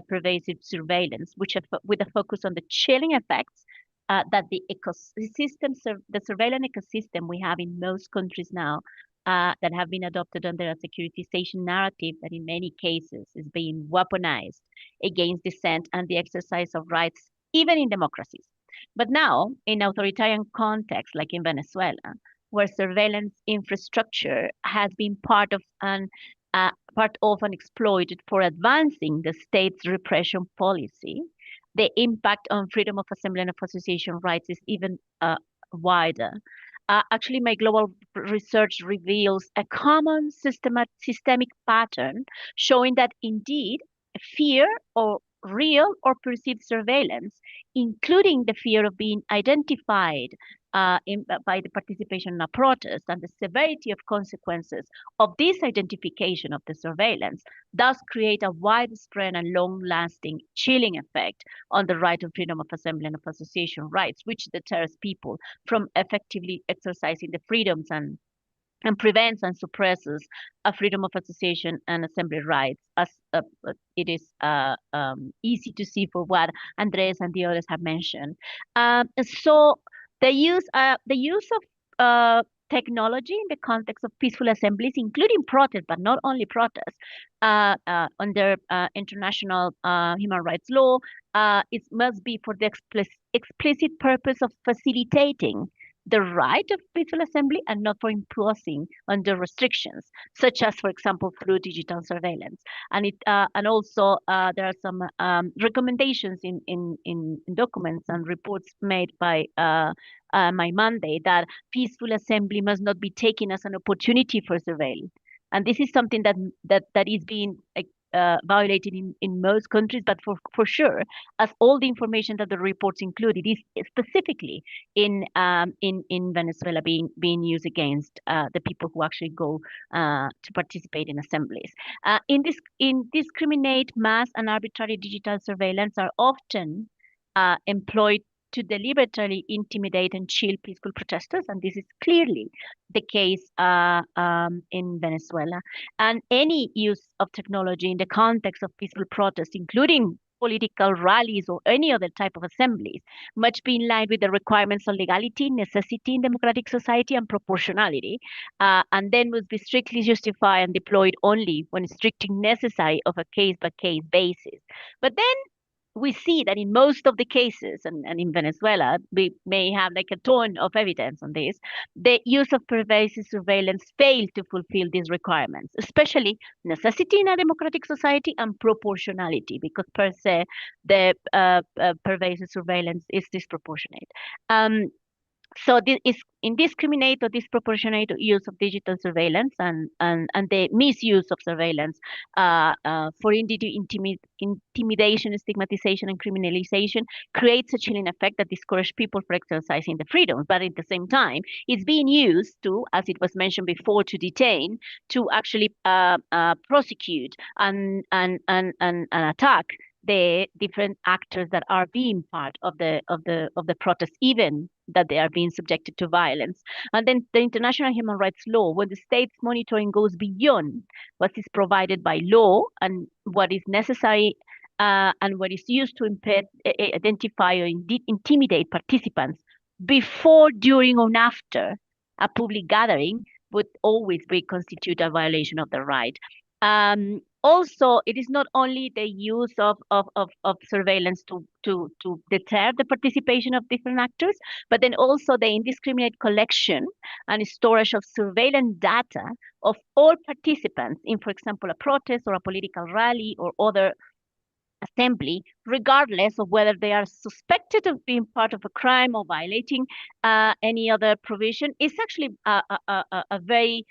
pervasive surveillance, with a focus on the chilling effects that the surveillance ecosystem we have in most countries now that have been adopted under a securitization narrative that in many cases is being weaponized against dissent and the exercise of rights, even in democracies. But now, in authoritarian contexts like in Venezuela, where surveillance infrastructure has been part of and exploited for advancing the state's repression policy, the impact on freedom of assembly and of association rights is even wider. Actually, my global research reveals a common systemic pattern showing that indeed fear or real or perceived surveillance, including the fear of being identified by the participation in a protest and the severity of consequences of this identification of the surveillance, does create a widespread and long-lasting chilling effect on the right of freedom of assembly and of association rights, which deters people from effectively exercising the freedoms and prevents and suppresses a freedom of association and assembly rights, as it is easy to see for what Andres and the others have mentioned. So the use of technology in the context of peaceful assemblies, including protest, but not only protest, under international human rights law, it must be for the explicit purpose of facilitating the right of peaceful assembly and not for imposing under restrictions, such as, for example, through digital surveillance. And also there are some recommendations in documents and reports made by my mandate that peaceful assembly must not be taken as an opportunity for surveillance. And this is something that is being violated in most countries, but for sure, as all the information that the reports included is specifically in Venezuela being used against the people who actually go to participate in assemblies. Indiscriminate mass and arbitrary digital surveillance are often employed to deliberately intimidate and chill peaceful protesters, and this is clearly the case in Venezuela. And any use of technology in the context of peaceful protest, including political rallies or any other type of assemblies, must be in line with the requirements of legality, necessity in democratic society, and proportionality, and then must be strictly justified and deployed only when strictly necessary of a case-by-case basis. But then we see that in most of the cases, and in Venezuela, we may have like a ton of evidence on this, the use of pervasive surveillance failed to fulfill these requirements, especially necessity in a democratic society and proportionality, because per se, the pervasive surveillance is disproportionate. So this is indiscriminate or disproportionate use of digital surveillance and the misuse of surveillance for intimidation, stigmatization, and criminalization creates a chilling effect that discourages people from exercising the freedoms. But at the same time, it's being used to, as it was mentioned before, to detain, to actually prosecute and attack the different actors that are being part of the protest, even that they are being subjected to violence. And then the international human rights law, when the state's monitoring goes beyond what is provided by law and what is necessary and what is used to identify or intimidate participants before, during, or after a public gathering, would always constitute a violation of the right. Also, it is not only the use of surveillance to deter the participation of different actors, but then also the indiscriminate collection and storage of surveillance data of all participants in, for example, a protest or a political rally or other assembly, regardless of whether they are suspected of being part of a crime or violating any other provision, is actually a very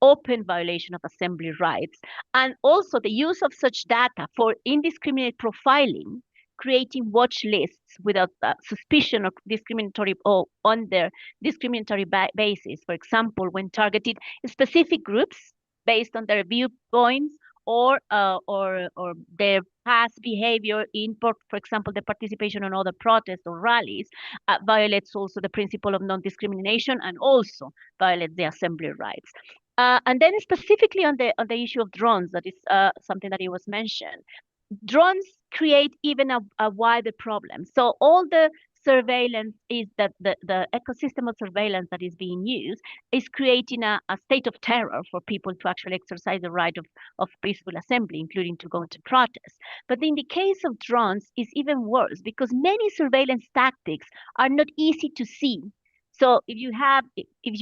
open violation of assembly rights. And also the use of such data for indiscriminate profiling, creating watch lists without suspicion of discriminatory or on their discriminatory basis. For example, when targeted specific groups based on their viewpoints or their past behavior in, for example, the participation on other protests or rallies, violates also the principle of non-discrimination and also violates the assembly rights. And then specifically on the issue of drones, that is something that it was mentioned. Drones create even a wider problem. So all the surveillance is that the ecosystem of surveillance that is being used is creating a state of terror for people to actually exercise the right of peaceful assembly, including to go into protests. But in the case of drones, it's even worse because many surveillance tactics are not easy to see. So if you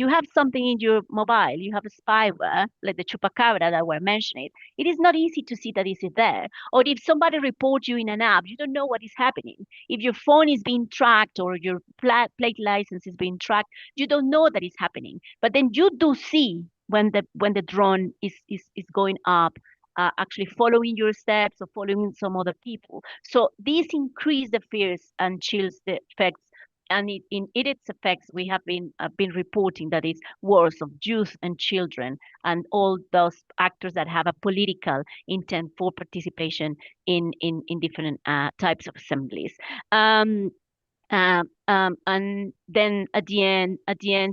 have something in your mobile, you have a spyware like the chupacabra that we're mentioning, it is not easy to see that it is there. Or if somebody reports you in an app, you don't know what is happening. If your phone is being tracked or your plate license is being tracked, you don't know that is happening. But then you do see when the drone is going up, actually following your steps or following some other people. So these increase the fears and chills the effects. And in its effects, we have been reporting that it's wars of youth and children and all those actors that have a political intent for participation in different types of assemblies. And then at the end,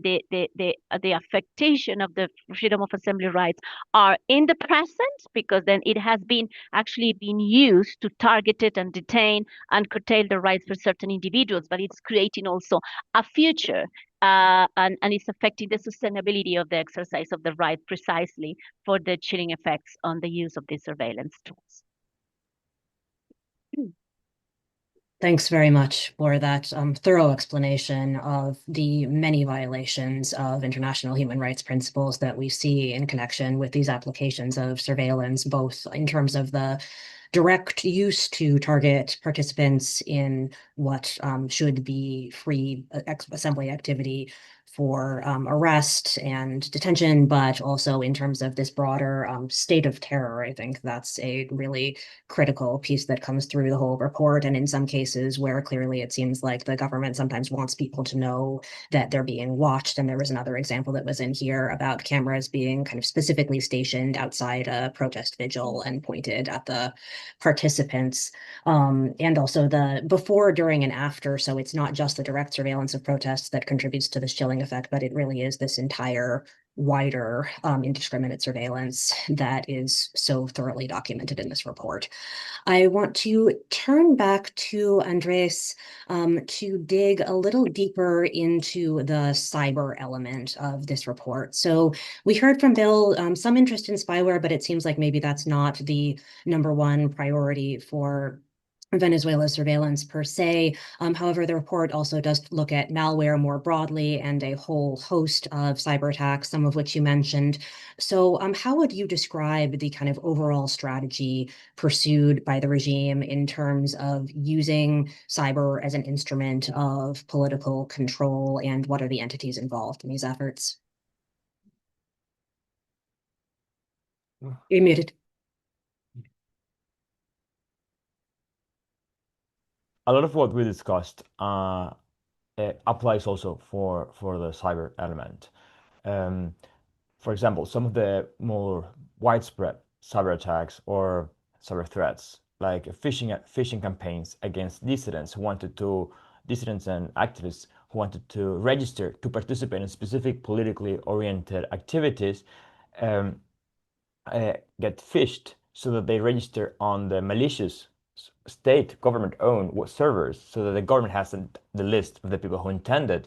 the affectation of the freedom of assembly rights are in the present, because then it has been actually been used to target it and detain and curtail the rights for certain individuals, but it's creating also a future, and it's affecting the sustainability of the exercise of the right precisely for the chilling effects on the use of these surveillance tools. Thanks very much for that thorough explanation of the many violations of international human rights principles that we see in connection with these applications of surveillance, both in terms of the direct use to target participants in what should be free assembly activity for arrest and detention, but also in terms of this broader state of terror. I think that's a really critical piece that comes through the whole report. And in some cases where clearly it seems like the government sometimes wants people to know that they're being watched. And there was another example that was in here about cameras being kind of specifically stationed outside a protest vigil and pointed at the participants, and also the before, during, and after. So it's not just the direct surveillance of protests that contributes to this chilling effect, but it really is this entire wider indiscriminate surveillance that is so thoroughly documented in this report. I want to turn back to Andres to dig a little deeper into the cyber element of this report. So we heard from Bill some interest in spyware, but it seems like maybe that's not the #1 priority for Venezuela's surveillance per se. However, the report also does look at malware more broadly and a whole host of cyber attacks, some of which you mentioned. So how would you describe the kind of overall strategy pursued by the regime in terms of using cyber as an instrument of political control, and what are the entities involved in these efforts? You're muted. A lot of what we discussed applies also for the cyber element. For example, some of the more widespread cyber attacks or cyber threats, like phishing campaigns against dissidents and activists who wanted to register to participate in specific politically oriented activities, get phished so that they register on the malicious state government-owned servers, so that the government has the list of the people who intended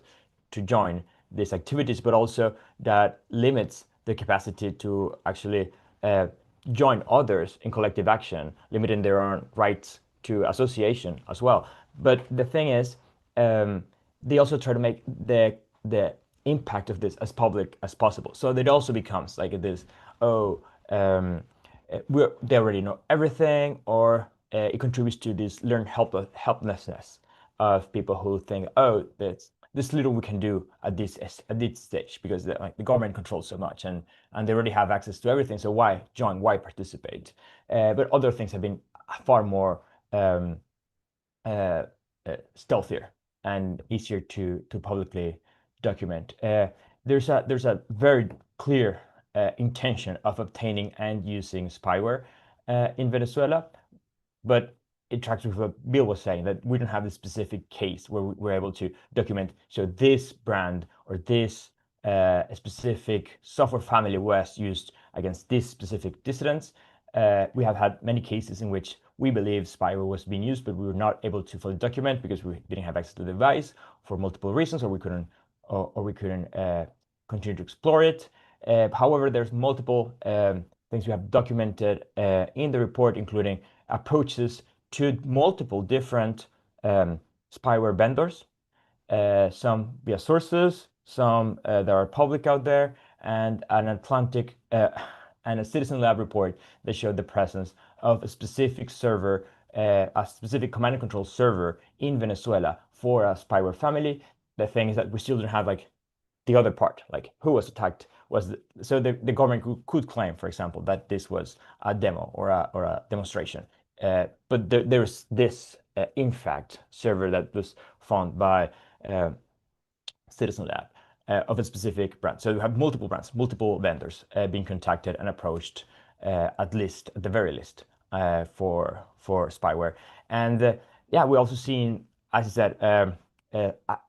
to join these activities, but also that limits the capacity to actually join others in collective action, limiting their own rights to association as well. But the thing is, they also try to make the impact of this as public as possible. So it also becomes like this, they already know everything, or it contributes to this learned helplessness of people who think, oh, this little we can do at this stage because the government controls so much and they already have access to everything. So why join? Why participate? But other things have been far more stealthier and easier to publicly document. There's a very clear intention of obtaining and using spyware in Venezuela, but it tracks with what Bill was saying, that we don't have a specific case where we're able to document, so this brand or this specific software family was used against this specific dissidents. We have had many cases in which we believe spyware was being used, but we were not able to fully document because we didn't have access to the device for multiple reasons, or we couldn't continue to explore it. However, there's multiple things we have documented in the report, including approaches to multiple different spyware vendors, some via sources, some that are public out there, and an Atlantic and a Citizen Lab report that showed the presence of a specific server, a specific command and control server in Venezuela for a spyware family. The thing is that we still don't have like the other part, like who was attacked. So the government could claim, for example, that this was a demo or a demonstration. But there's this, in fact, server that was found by Citizen Lab of a specific brand. So you have multiple brands, multiple vendors being contacted and approached, at the very least, for spyware. And yeah, we also seen, as I said,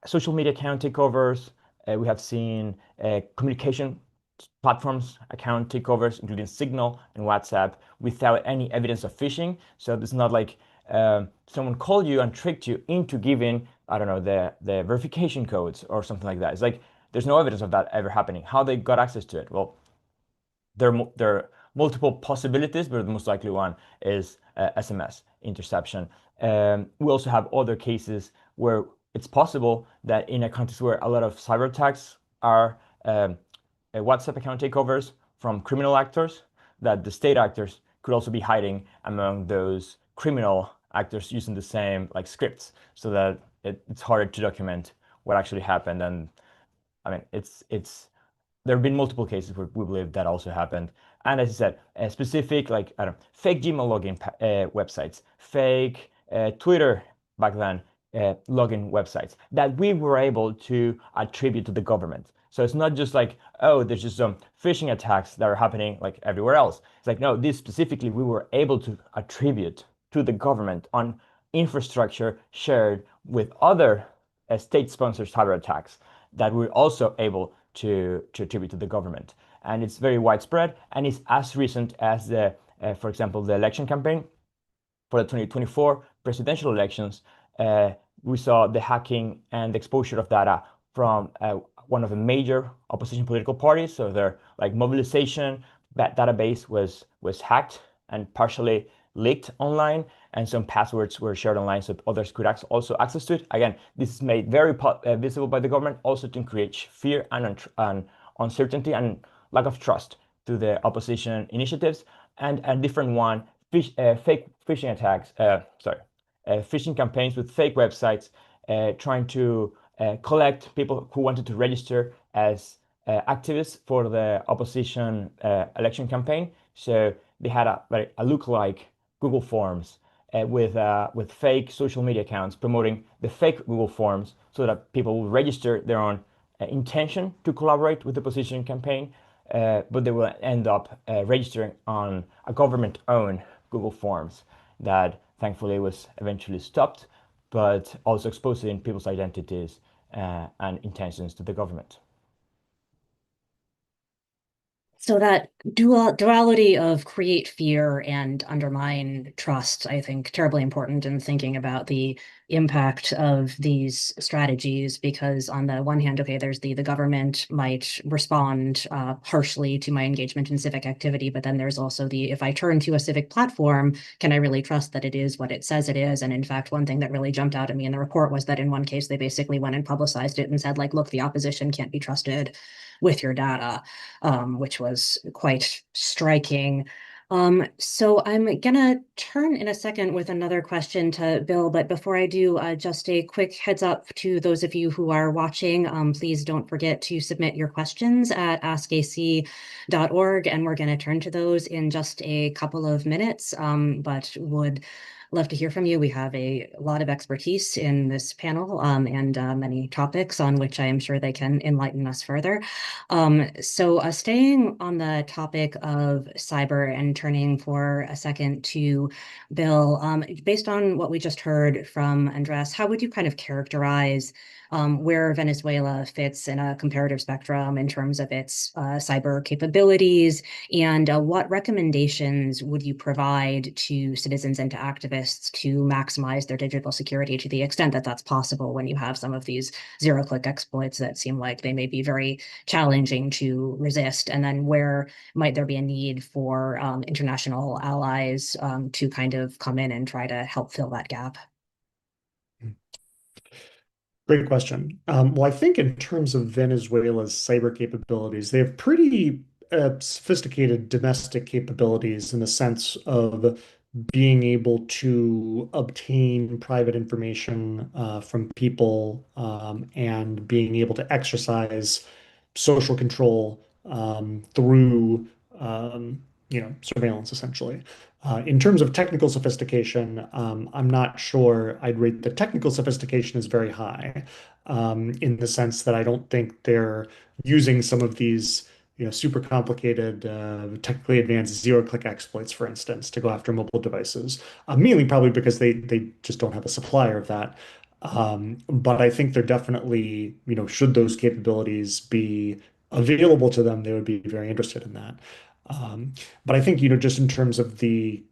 social media account takeovers. We have seen communication platforms account takeovers, including Signal and WhatsApp, without any evidence of phishing. So it's not like someone called you and tricked you into giving, I don't know, the verification codes or something like that. It's like there's no evidence of that ever happening. How they got access to it? Well, there are multiple possibilities, but the most likely one is SMS interception. We also have other cases where it's possible that in a context where a lot of cyber attacks are WhatsApp account takeovers from criminal actors, that the state actors could also be hiding among those criminal actors using the same like scripts, so that it's harder to document what actually happened. And I mean, there have been multiple cases where we believe that also happened. And as I said, specific like I don't know, fake Gmail login websites, fake Twitter back then login websites that we were able to attribute to the government. So it's not just like, oh, there's just some phishing attacks that are happening like everywhere else. It's like, no, this specifically we were able to attribute to the government on infrastructure shared with other state-sponsored cyber attacks that we're also able to attribute to the government. And it's very widespread, and it's as recent as for example, the election campaign for the 2024 presidential elections. We saw the hacking and the exposure of data from one of the major opposition political parties. So their like mobilization database was hacked and partially leaked online, and some passwords were shared online so others could also access to it. Again, this is made very visible by the government, also to create fear and uncertainty and lack of trust to the opposition initiatives. And a different one, fake phishing attacks, phishing campaigns with fake websites trying to collect people who wanted to register as activists for the opposition election campaign. So they had a lookalike Google Forms with fake social media accounts promoting the fake Google Forms so that people will register their own intention to collaborate with the opposition campaign, but they will end up registering on a government-owned Google Forms that thankfully was eventually stopped, but also exposing people's identities and intentions to the government. So that duality of create fear and undermine trust, I think, terribly important in thinking about the impact of these strategies, because on the one hand, okay, there's the government might respond harshly to my engagement in civic activity, but then there's also the, if I turn to a civic platform, can I really trust that it is what it says it is? And in fact, one thing that really jumped out at me in the report was that in one case, they basically went and publicized it and said, like, look, the opposition can't be trusted with your data, which was quite striking. So I'm gonna turn in a second with another question to Bill, but before I do, just a quick heads up to those of you who are watching. Please don't forget to submit your questions at askac.org, and we're gonna turn to those in just a couple of minutes, but would love to hear from you. We have a lot of expertise in this panel and many topics on which I am sure they can enlighten us further. So staying on the topic of cyber and turning for a second to Bill, based on what we just heard from Andres, how would you kind of characterize where Venezuela fits in a comparative spectrum in terms of its cyber capabilities, and what recommendations would you provide to citizens and to activists to maximize their digital security to the extent that that's possible when you have some of these zero-click exploits that seem like they may be very challenging to resist? And then where might there be a need for international allies to kind of come in and try to help fill that gap? Great question. Well, I think in terms of Venezuela's cyber capabilities, they have pretty sophisticated domestic capabilities in the sense of being able to obtain private information from people and being able to exercise social control through surveillance, essentially. In terms of technical sophistication, I'm not sure I'd rate the technical sophistication as very high, in the sense that I don't think they're using some of these, super complicated, technically advanced zero-click exploits, for instance, to go after mobile devices. Mainly probably because they just don't have a supplier of that. But I think they're definitely, should those capabilities be available to them, they would be very interested in that. But I think, just in terms of the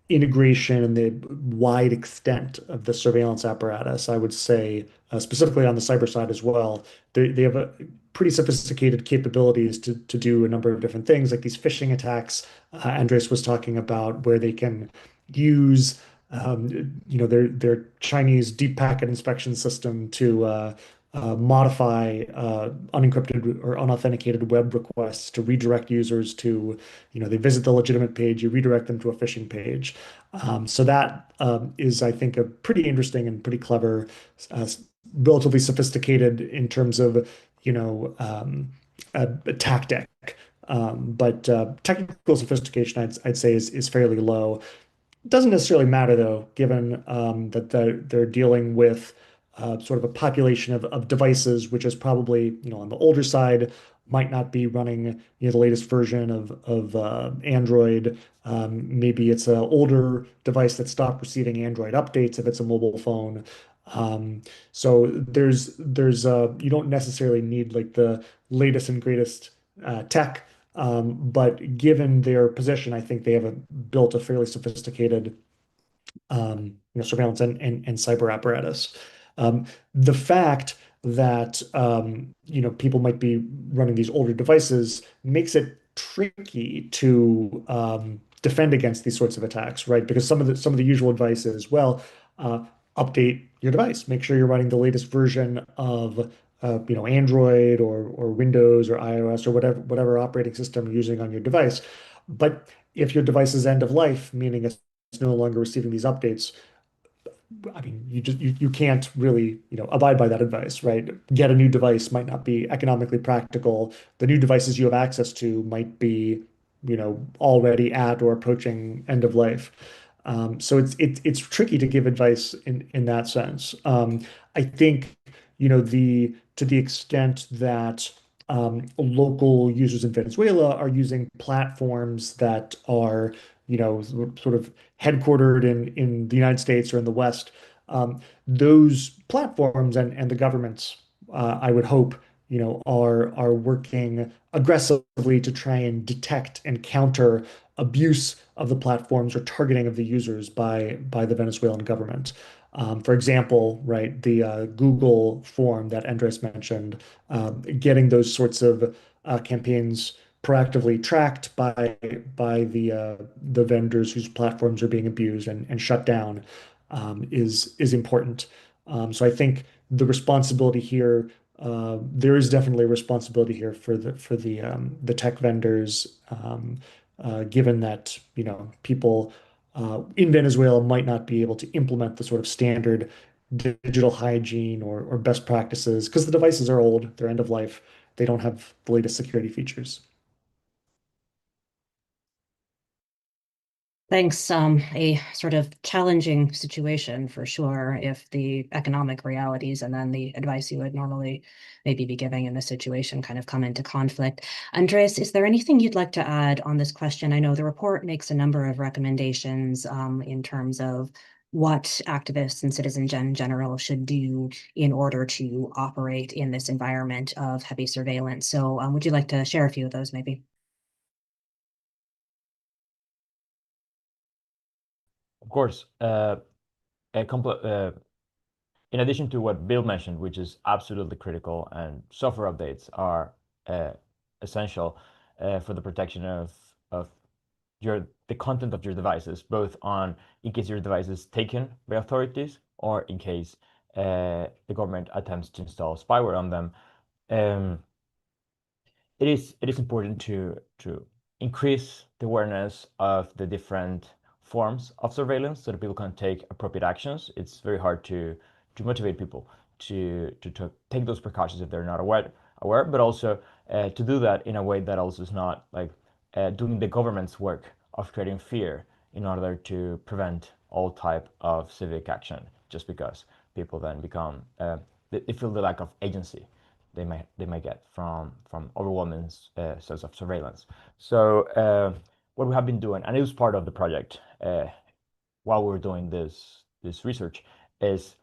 integration and the wide extent of the surveillance apparatus, I would say, specifically on the cyber side as well, they have a pretty sophisticated capabilities to do a number of different things, like these phishing attacks Andres was talking about, where they can use their Chinese deep packet inspection system to modify unencrypted or unauthenticated web requests to redirect users to, they visit the legitimate page, you redirect them to a phishing page. So that is, I think, a pretty interesting and pretty clever, relatively sophisticated in terms of, a tactic. But technical sophistication, I'd say, is fairly low. Doesn't necessarily matter though, given that they're dealing with sort of a population of devices, which is probably, on the older side, might not be running, the latest version of Android. Maybe it's an older device that stopped receiving Android updates if it's a mobile phone. So you don't necessarily need like the latest and greatest tech. But given their position, I think they have built a fairly sophisticated surveillance and cyber apparatus. The fact that people might be running these older devices makes it tricky to defend against these sorts of attacks, right? Because some of the usual advice is, well, update your device, make sure you're running the latest version of Android or Windows or iOS or whatever operating system you're using on your device. But if your device is end of life, meaning it's no longer receiving these updates, I mean, you can't really, abide by that advice, right? Get a new device might not be economically practical. The new devices you have access to might be, already at or approaching end of life. So it's tricky to give advice in that sense. I think, to the extent that local users in Venezuela are using platforms that are, sort of headquartered in the United States or in the West, those platforms and the governments, I would hope, are working aggressively to try and detect and counter abuse of the platforms or targeting of the users by the Venezuelan government. For example, right, the Google form that Andres mentioned, getting those sorts of campaigns proactively tracked by the vendors whose platforms are being abused and shut down is important. So I think the responsibility here, there is definitely a responsibility here for the tech vendors given that, people in Venezuela might not be able to implement the sort of standard digital hygiene or best practices because the devices are old, they're end of life, they don't have the latest security features. Thanks. A sort of challenging situation for sure if the economic realities and then the advice you would normally maybe be giving in this situation kind of come into conflict. Andres, is there anything you'd like to add on this question? I know the report makes a number of recommendations in terms of what activists and citizens in general should do in order to operate in this environment of heavy surveillance. So would you like to share a few of those maybe? Of course, in addition to what Bill mentioned, which is absolutely critical, and software updates are essential for the protection of the content of your devices, both in case your device is taken by authorities or in case the government attempts to install spyware on them. It is important to increase the awareness of the different forms of surveillance so that people can take appropriate actions. It's very hard to motivate people to take those precautions if they're not aware, but also to do that in a way that also is not like doing the government's work of creating fear in order to prevent all type of civic action, just because people then become they feel the lack of agency they might get from overwhelming sense of surveillance. So what we have been doing, and it was part of the project while we were doing this research, is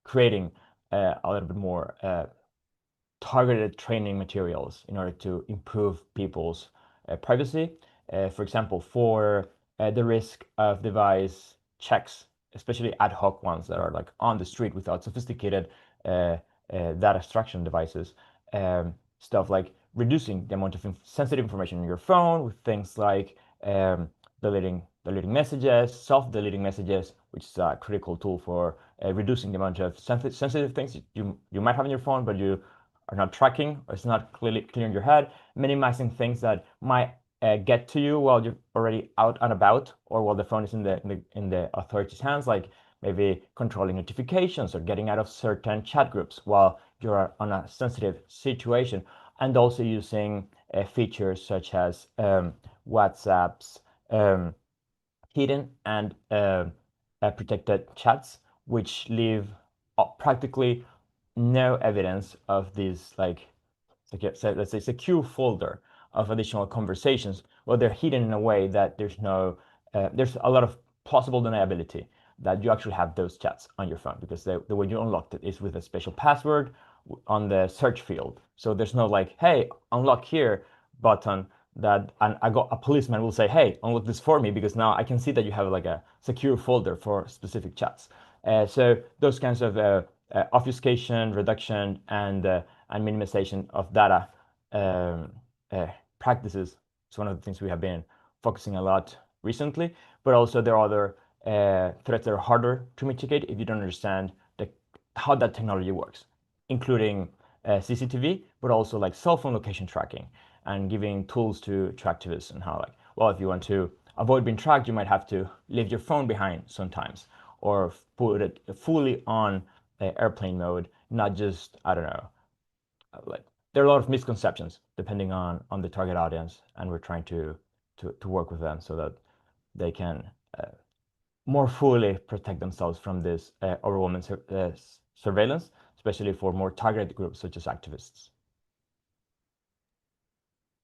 creating a little bit more targeted training materials in order to improve people's privacy. For example, for the risk of device checks, especially ad hoc ones that are like on the street without sophisticated data extraction devices, stuff like reducing the amount of sensitive information on your phone with things like deleting messages, self-deleting messages, which is a critical tool for reducing the amount of sensitive things you might have on your phone, but you are not tracking, or it's not clear in your head, minimizing things that might get to you while you're already out and about, or while the phone is in the authorities' hands, like maybe controlling notifications or getting out of certain chat groups while you're on a sensitive situation, and also using features such as WhatsApp's hidden and protected chats, which leave practically no evidence of this, like let's say secure folder of additional conversations. Well, they're hidden in a way that there's a lot of plausible deniability that you actually have those chats on your phone, because the way you unlocked it is with a special password on the search field. So there's no like, hey, unlock here button and a policeman will say, hey, unlock this for me, because now I can see that you have like a secure folder for specific chats. So those kinds of obfuscation, reduction, and minimization of data practices is one of the things we have been focusing a lot recently. But also there are other threats that are harder to mitigate if you don't understand how that technology works, including CCTV, but also like cell phone location tracking, and giving tools to activists, and how, like, well, if you want to avoid being tracked, you might have to leave your phone behind sometimes, or put it fully on airplane mode, not just, I don't know, like, there are a lot of misconceptions depending on the target audience, and we're trying to work with them so that they can more fully protect themselves from this overwhelming surveillance, especially for more targeted groups such as activists.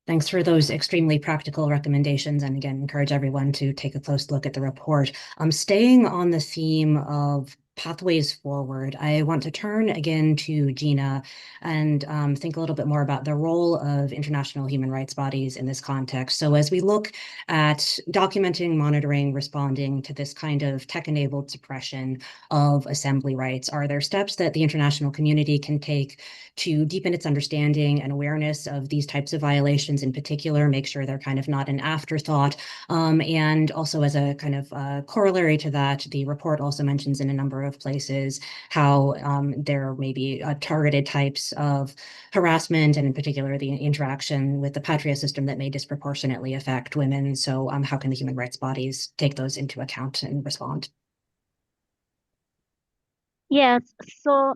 Thanks for those extremely practical recommendations, and again, encourage everyone to take a close look at the report. Staying on the theme of pathways forward, I want to turn again to Gina and think a little bit more about the role of international human rights bodies in this context. So as we look at documenting, monitoring, responding to this kind of tech-enabled suppression of assembly rights, are there steps that the international community can take to deepen its understanding and awareness of these types of violations in particular, make sure they're kind of not an afterthought? And also, as a kind of corollary to that, the report also mentions in a number of places, how there may be targeted types of harassment, and in particular the interaction with the patria system that may disproportionately affect women. So how can the human rights bodies take those into account and respond? Yes, so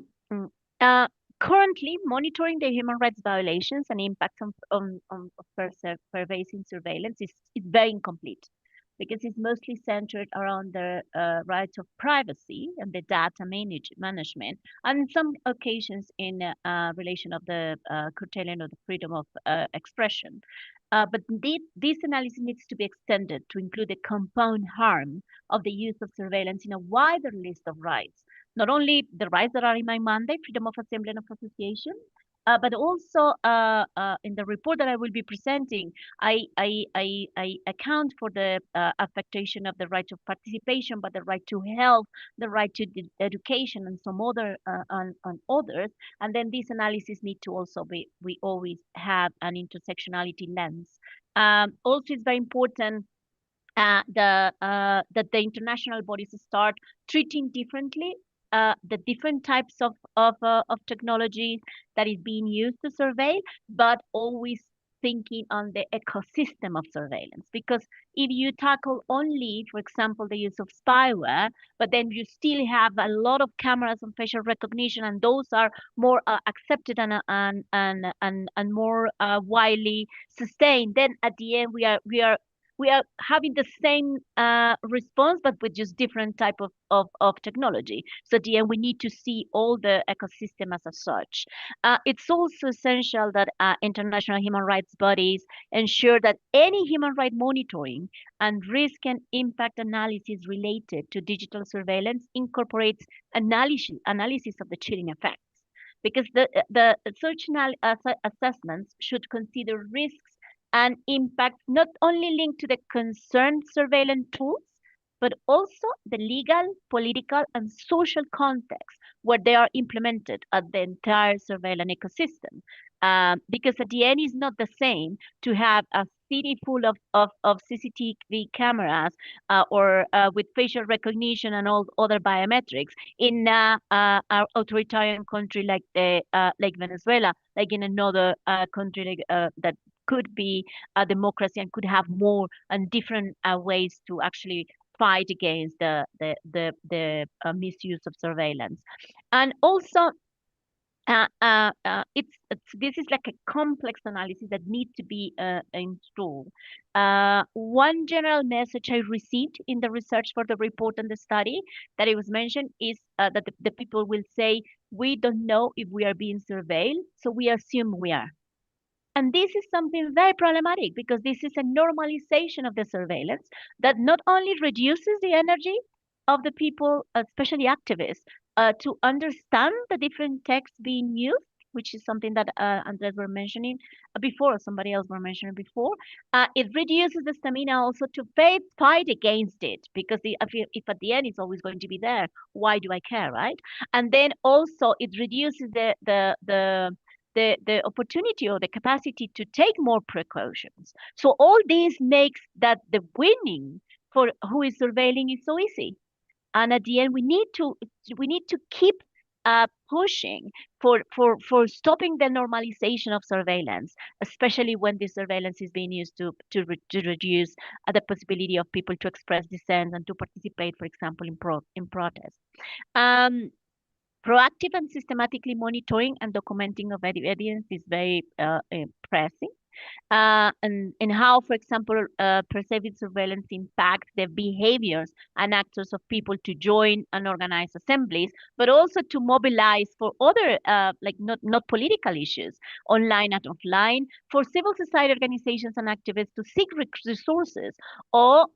currently monitoring the human rights violations and impacts on pervasive surveillance is very incomplete because it's mostly centered around the rights of privacy and the data management, and in some occasions in relation of the curtailing of the freedom of expression. But this analysis needs to be extended to include the compound harm of the use of surveillance in a wider list of rights, not only the rights that are in my mandate, freedom of assembly and of association, but also in the report that I will be presenting, I account for the affectation of the right of participation, but the right to health, the right to education, and some other on others. And then this analysis need to also be, we always have an intersectionality lens. Also, it's very important that the international bodies start treating differently the different types of technology that is being used to survey, but always thinking on the ecosystem of surveillance. Because if you tackle only, for example, the use of spyware, but then you still have a lot of cameras and facial recognition, and those are more accepted and more widely sustained, then at the end we are having the same response, but with just different type of technology. So at the end, we need to see all the ecosystem as such. It's also essential that international human rights bodies ensure that any human rights monitoring and risk and impact analysis related to digital surveillance incorporates analysis of the chilling effects. Because the search assessments should consider risks and impacts not only linked to the concerned surveillance tools, but also the legal, political, and social context where they are implemented at the entire surveillance ecosystem. Because at the end, it's not the same to have a city full of CCTV cameras or with facial recognition and all other biometrics in an authoritarian country like Venezuela, like in another country that could be a democracy and could have more and different ways to actually fight against the misuse of surveillance. And also, this is like a complex analysis that needs to be installed. One general message I received in the research for the report and the study that it was mentioned is that the people will say, we don't know if we are being surveilled, so we assume we are. And this is something very problematic because this is a normalization of the surveillance that not only reduces the energy of the people, especially activists, to understand the different texts being used, which is something that Andres were mentioning before, or somebody else were mentioning before. It reduces the stamina also to fight against it, because if at the end it's always going to be there, why do I care, right? And then also it reduces the opportunity or the capacity to take more precautions. So all this makes that the winning for who is surveilling is so easy. And at the end, we need to keep pushing for stopping the normalization of surveillance, especially when this surveillance is being used to reduce the possibility of people to express dissent and to participate, for example, in protests. Proactive and systematically monitoring and documenting of evidence is very pressing. And how, for example, perceived surveillance impacts the behaviors and actors of people to join and organize assemblies, but also to mobilize for other, like not political issues, online and offline, for civil society organizations and activists to seek resources or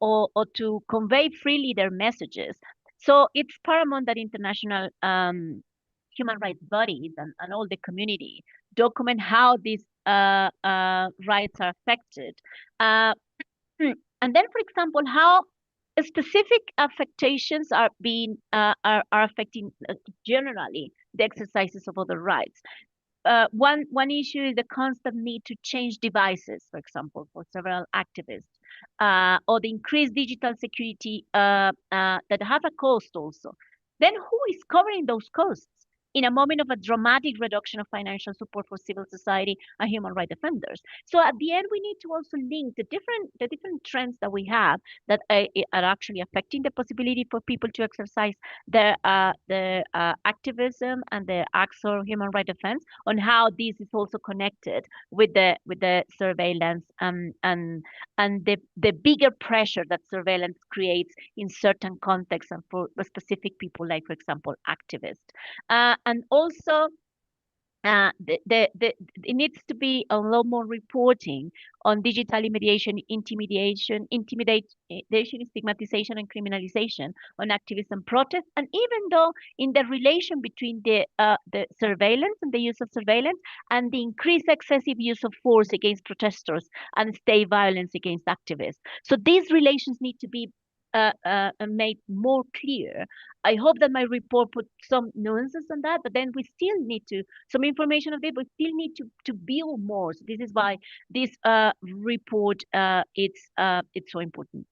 to convey freely their messages. So it's paramount that international human rights bodies and all the community document how these rights are affected. And then, for example, how specific affectations are being are affecting generally the exercises of other rights. One issue is the constant need to change devices, for example, for several activists, or the increased digital security that have a cost also. then who is covering those costs in a moment of a dramatic reduction of financial support for civil society and human rights defenders? So at the end, we need to also link the different trends that we have that are actually affecting the possibility for people to exercise the activism and the acts of human rights defense, on how this is also connected with the surveillance, and the bigger pressure that surveillance creates in certain contexts and for specific people, like, for example, activists. And also, it needs to be a lot more reporting on digital intimidation, stigmatization, and criminalization on activism and protest. And even though in the relation between the surveillance and the use of surveillance and the increased excessive use of force against protesters and state violence against activists. So these relations need to be made more clear. I hope that my report put some nuances on that, but then we still need to some information of it, but still need to build more. So this is why this report it's so important.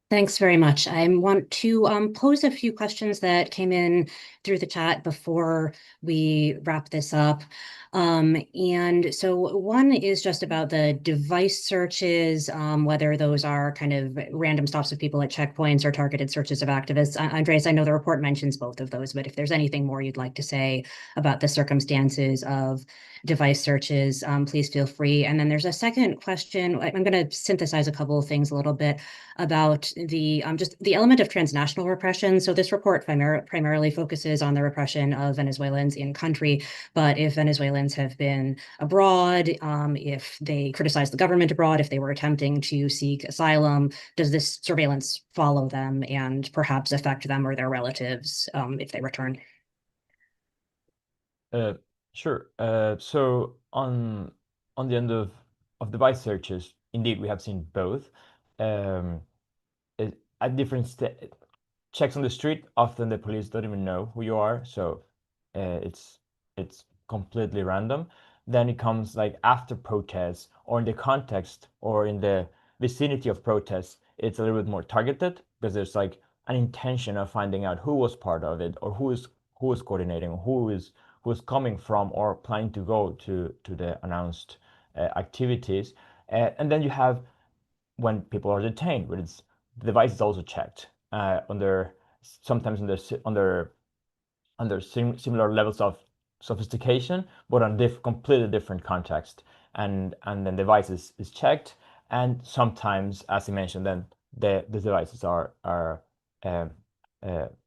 Thanks very much. I want to pose a few questions that came in through the chat before we wrap this up. And so one is just about the device searches, whether those are kind of random stops of people at checkpoints or targeted searches of activists. Andres, I know the report mentions both of those, but if there's anything more you'd like to say about the circumstances of device searches, please feel free. And then there's a second question. I'm going to synthesize a couple of things a little bit about the just the element of transnational repression. So this report primarily focuses on the repression of Venezuelans in country, but if Venezuelans have been abroad, if they criticize the government abroad, if they were attempting to seek asylum, does this surveillance follow them and perhaps affect them or their relatives if they return? Sure. So on the end of device searches, indeed, we have seen both. At different checks on the street, often the police don't even know who you are, so it's completely random. Then it comes like after protests, or in the context, or in the vicinity of protests, it's a little bit more targeted because there's like an intention of finding out who was part of it, or who is coordinating, who is coming from or planning to go to the announced activities. And then you have when people are detained, where the device is also checked sometimes under similar levels of sophistication, but on completely different context. And then device is checked, and sometimes, as you mentioned, then the devices are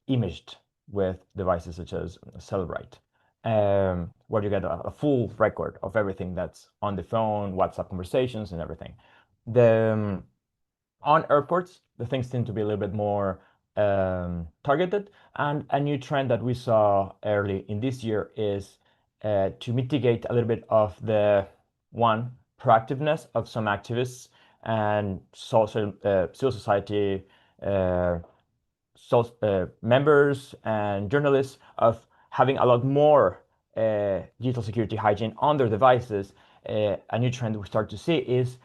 imaged with devices such as Cellrite, where you get a full record of everything that's on the phone, WhatsApp conversations, and everything. On airports, the things tend to be a little bit more targeted. And a new trend that we saw early in this year is to mitigate a little bit of the proactiveness of some activists and civil society members and journalists of having a lot more digital security hygiene on their devices. A new trend we start to see is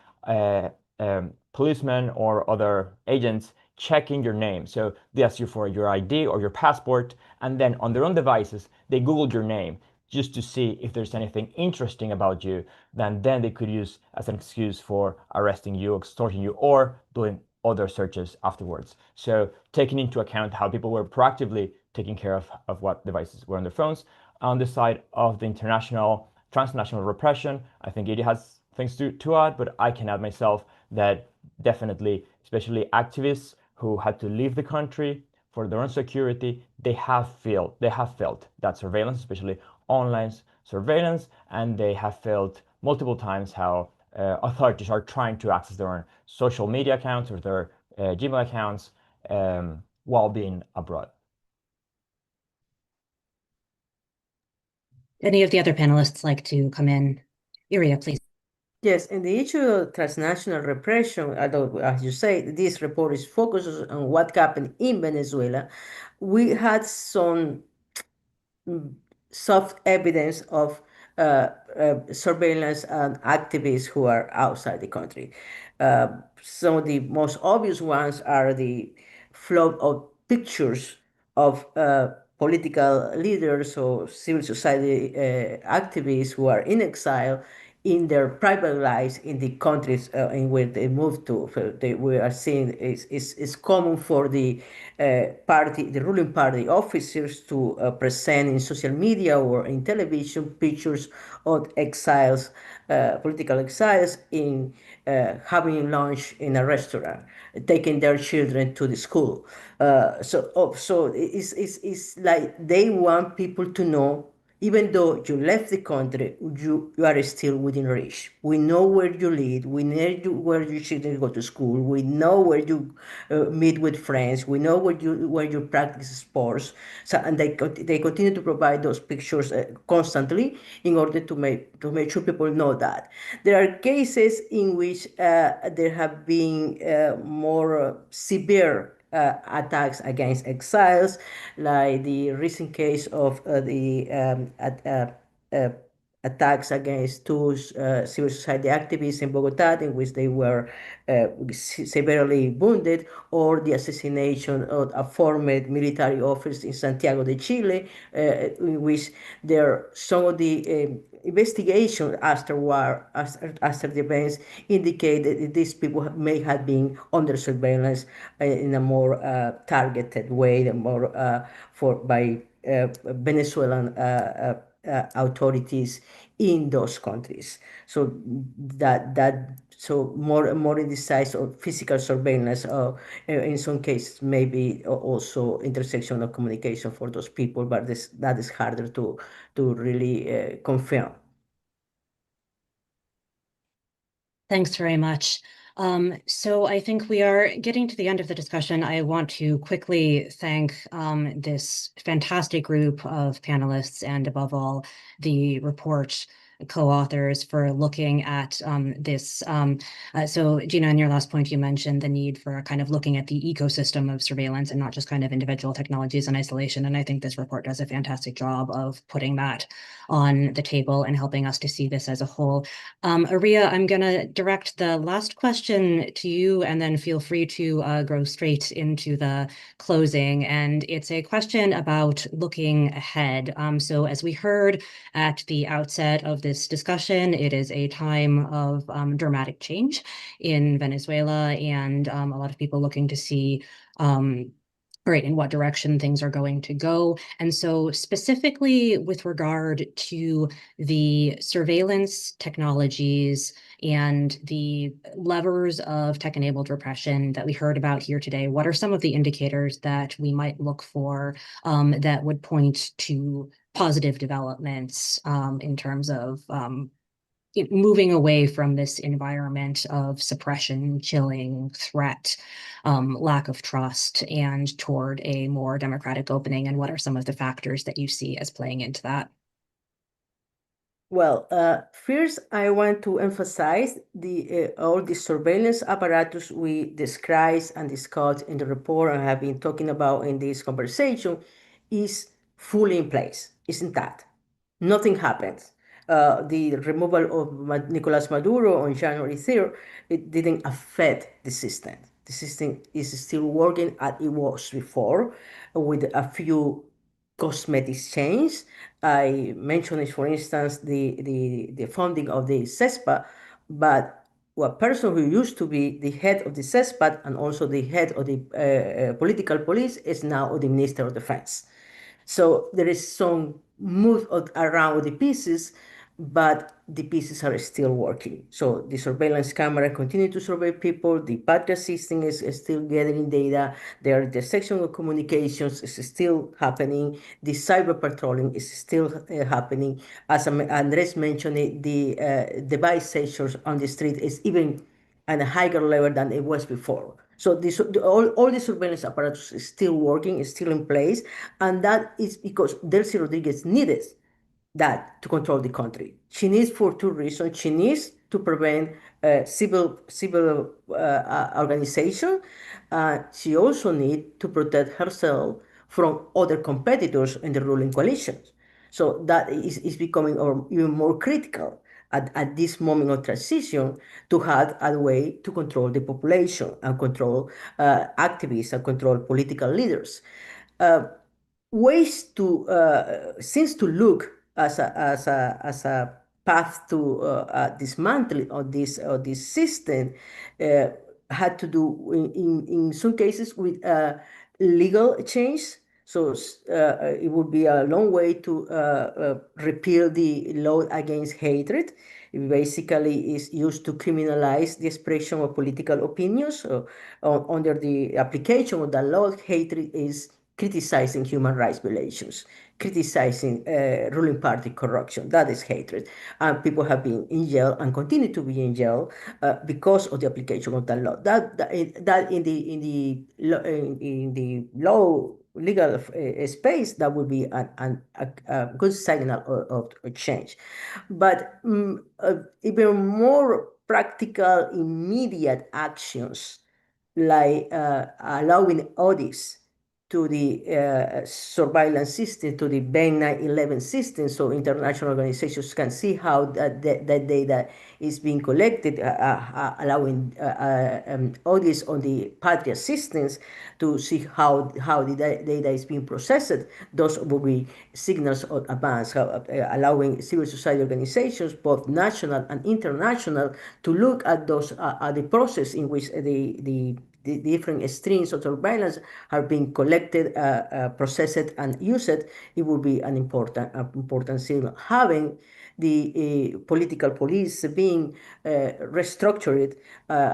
policemen or other agents checking your name. So they ask you for your ID or your passport, and then on their own devices, they Googled your name just to see if there's anything interesting about you. Then they could use as an excuse for arresting you, extorting you, or doing other searches afterwards. So taking into account how people were proactively taking care of what devices were on their phones. On the side of the transnational repression, I think it has things to add, but I can add myself that definitely, especially activists who had to leave the country for their own security, they have felt that surveillance, especially online surveillance, and they have felt multiple times how authorities are trying to access their own social media accounts or their Gmail accounts while being abroad. Any of the other panelists like to come in? Iria, please. Yes, in the issue of transnational repression, although, as you say, this report is focused on what happened in Venezuela, we had some soft evidence of surveillance and activists who are outside the country. Some of the most obvious ones are the flow of pictures of political leaders or civil society activists who are in exile in their private lives in the countries in where they moved to. So we are seeing it's common for the the ruling party officers to present in social media or in television pictures of exiles, political exiles, in having lunch in a restaurant, taking their children to the school. So it's like they want people to know, even though you left the country, you are still within reach. We know where you live. We know where your children go to school. We know where you meet with friends. We know where you practice sports. So, and they continue to provide those pictures constantly in order to make sure people know that. There are cases in which there have been more severe attacks against exiles, like the recent case of the uh, attacks against two civil society activists in Bogota, in which they were severely wounded, or the assassination of a former military officer in Santiago de Chile, in which some of the investigation after the events indicated that these people may have been under surveillance in a more targeted way, more by Venezuelan authorities in those countries. So more in the size of physical surveillance, in some cases maybe also intersection of communication for those people, but that is harder to really confirm. Thanks very much. So I think we are getting to the end of the discussion. I want to quickly thank this fantastic group of panelists and above all, the report co-authors for looking at this. So Gina, in your last point, you mentioned the need for kind of looking at the ecosystem of surveillance and not just kind of individual technologies in isolation. And I think this report does a fantastic job of putting that on the table and helping us to see this as a whole. Aria, I'm going to direct the last question to you, and then feel free to go straight into the closing. And it's a question about looking ahead. So as we heard at the outset of this discussion, it is a time of dramatic change in Venezuela, and a lot of people looking to see right, in what direction things are going to go. And so specifically with regard to the surveillance technologies and the levers of tech-enabled repression that we heard about here today, what are some of the indicators that we might look for that would point to positive developments in terms of moving away from this environment of suppression, chilling, threat, lack of trust, and toward a more democratic opening? And what are some of the factors that you see as playing into that? Well, first, I want to emphasize all the surveillance apparatus we described and discussed in the report and have been talking about in this conversation is fully in place, is intact. Nothing happens. The removal of Nicolas Maduro on January 3rd, it didn't affect the system. The system is still working as it was before, with a few cosmetic changes. I mentioned, for instance, the funding of the CESPA, but a person who used to be the head of the CESPA and also the head of the political police is now the Minister of Defense. So there is some move around the pieces, but the pieces are still working. So the surveillance camera continue to survey people. The Patria system is still gathering data. Their intersection of communications is still happening. The cyber patrolling is still happening. As Andres mentioned, the device sensors on the street is even at a higher level than it was before. So all the surveillance apparatus is still working, is still in place, and that is because Delcy Rodriguez needed that to control the country. She needs for two reasons. She needs to prevent civil organization. She also needs to protect herself from other competitors in the ruling coalitions. So that is becoming even more critical. at this moment of transition to have a way to control the population and control activists and control political leaders. Ways to seems to look as a path to dismantling of this system uh, had to do in some cases with legal change. So it would be a long way to repeal the law against hatred. It basically is used to criminalize the expression of political opinions. So, under the application of the law, hatred is criticizing human rights violations, criticizing ruling party corruption. That is hatred. And people have been in jail and continue to be in jail because of the application of that law. That in the law legal space, that would be a good signal of change. But even more practical, immediate actions like allowing audits to the surveillance system, to the Bank 9/11 system, so international organizations can see how that data is being collected, allowing audits on the Patria systems to see how the data is being processed. Those will be signals of advance, allowing civil society organizations, both national and international, to look at those at the process in which the different streams of surveillance are being collected, processed, and used. It will be an important signal. Having the political police being restructured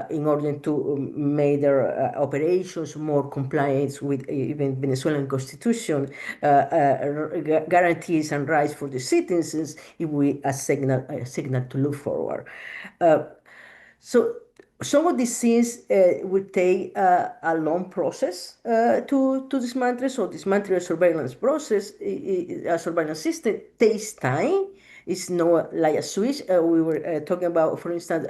in order to make their operations more compliant with even Venezuelan constitution, guarantees and rights for the citizens, it will be a signal to look forward. So some of these things will take a long process to dismantle. So dismantle a surveillance process, a surveillance system takes time. It's not like a switch. We were talking about, for instance,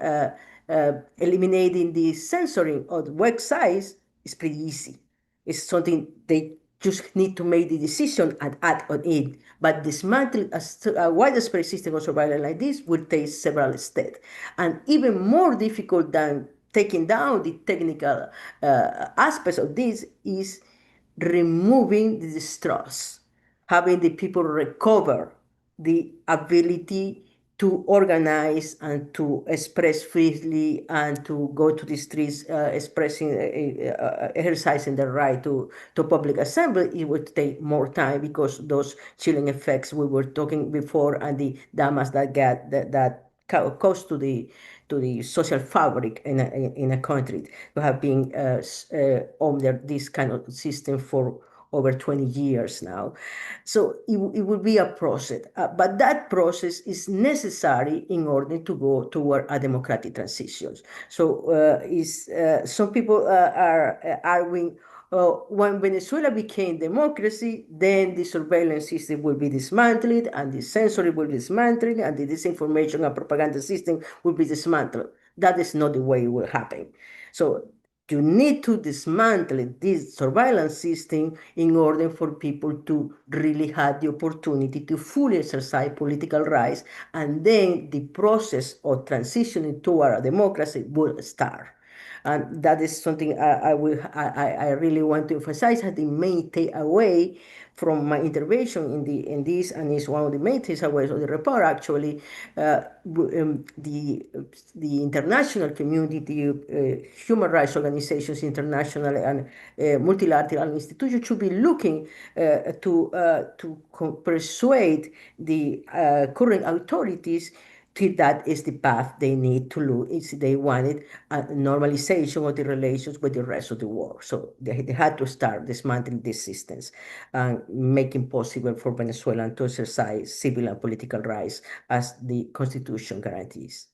eliminating the censoring of the websites is pretty easy. It's something they just need to make the decision and act on it. But dismantling a widespread system of surveillance like this will take several steps. And even more difficult than taking down the technical aspects of this is removing the distrust, having the people recover the ability to organize and to express freely and to go to the streets expressing, exercising their right to public assembly. It would take more time because those chilling effects we were talking before and the damage that caused to the social fabric in a country who have been under this kind of system for over 20 years now. So it will be a process, but that process is necessary in order to go toward a democratic transition. So some people are arguing, when Venezuela became democracy, then the surveillance system will be dismantled, and the censorship will be dismantled, and the disinformation and propaganda system will be dismantled. That is not the way it will happen. So you need to dismantle this surveillance system in order for people to really have the opportunity to fully exercise political rights, and then the process of transitioning toward a democracy will start. And that is something I really want to emphasize as the main takeaway from my intervention in this, and is one of the main takeaways of the report. Actually, the international community, human rights organizations, international and multilateral institutions should be looking to persuade the current authorities that is the path they need to look if they wanted a normalization of the relations with the rest of the world. So they had to start dismantling these systems and making possible for Venezuela to exercise civil and political rights as the Constitution guarantees.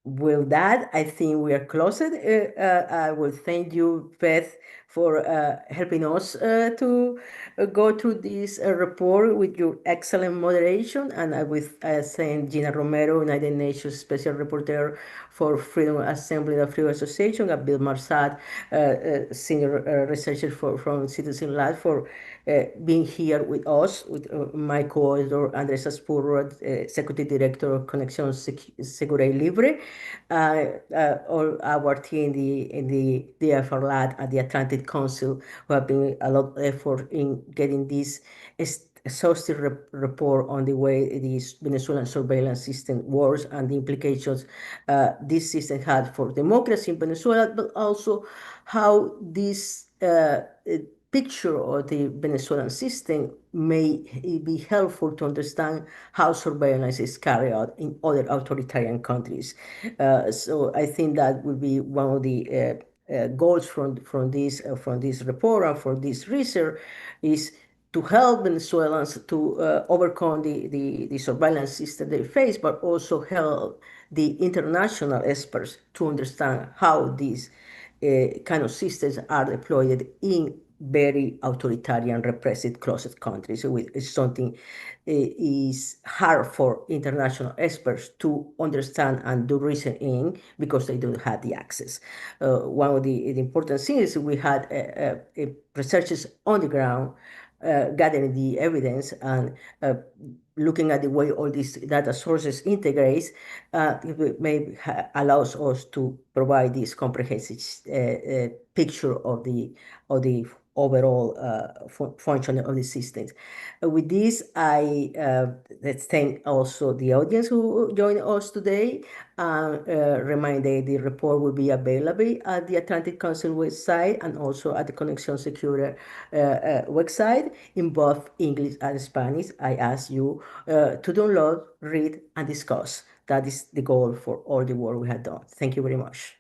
With that, I think we are closed. I will thank you, Beth, helping us to go through this report with your excellent moderation, and I with thank Gina Romero, United Nations Special Rapporteur for Freedom Assembly and Freedom Association, and Bill Marsad, Senior Researcher from Citizen Lab, for being here with us, with my co-author Andrés Aspurro, Executive Director of Conexión Segura y Libre, all our team in the DFR Lab at the Atlantic Council, who have been a lot of effort in getting this exhaustive report on the way this Venezuelan surveillance system works and the implications this system had for democracy in Venezuela, but also how this picture of the Venezuelan system may be helpful to understand how surveillance is carried out in other authoritarian countries. So I think that would be one of the goals from this report and for this research, is to help Venezuelans to overcome the surveillance system they face, but also help the international experts to understand how these kind of systems are deployed in very authoritarian, repressive, closed countries. So it's something is hard for international experts to understand and do reason in, because they don't have the access. One of the important things is we had researchers on the ground gathering the evidence and looking at the way all these data sources integrate, allows us to provide this comprehensive picture of the overall functioning of the systems. With this, I let's thank also the audience who joined us today. Remind that the report will be available at the Atlantic Council website and also at the Conexión Secure website in both English and Spanish. I ask you to download, read, and discuss. That is the goal for all the work we have done. Thank you very much.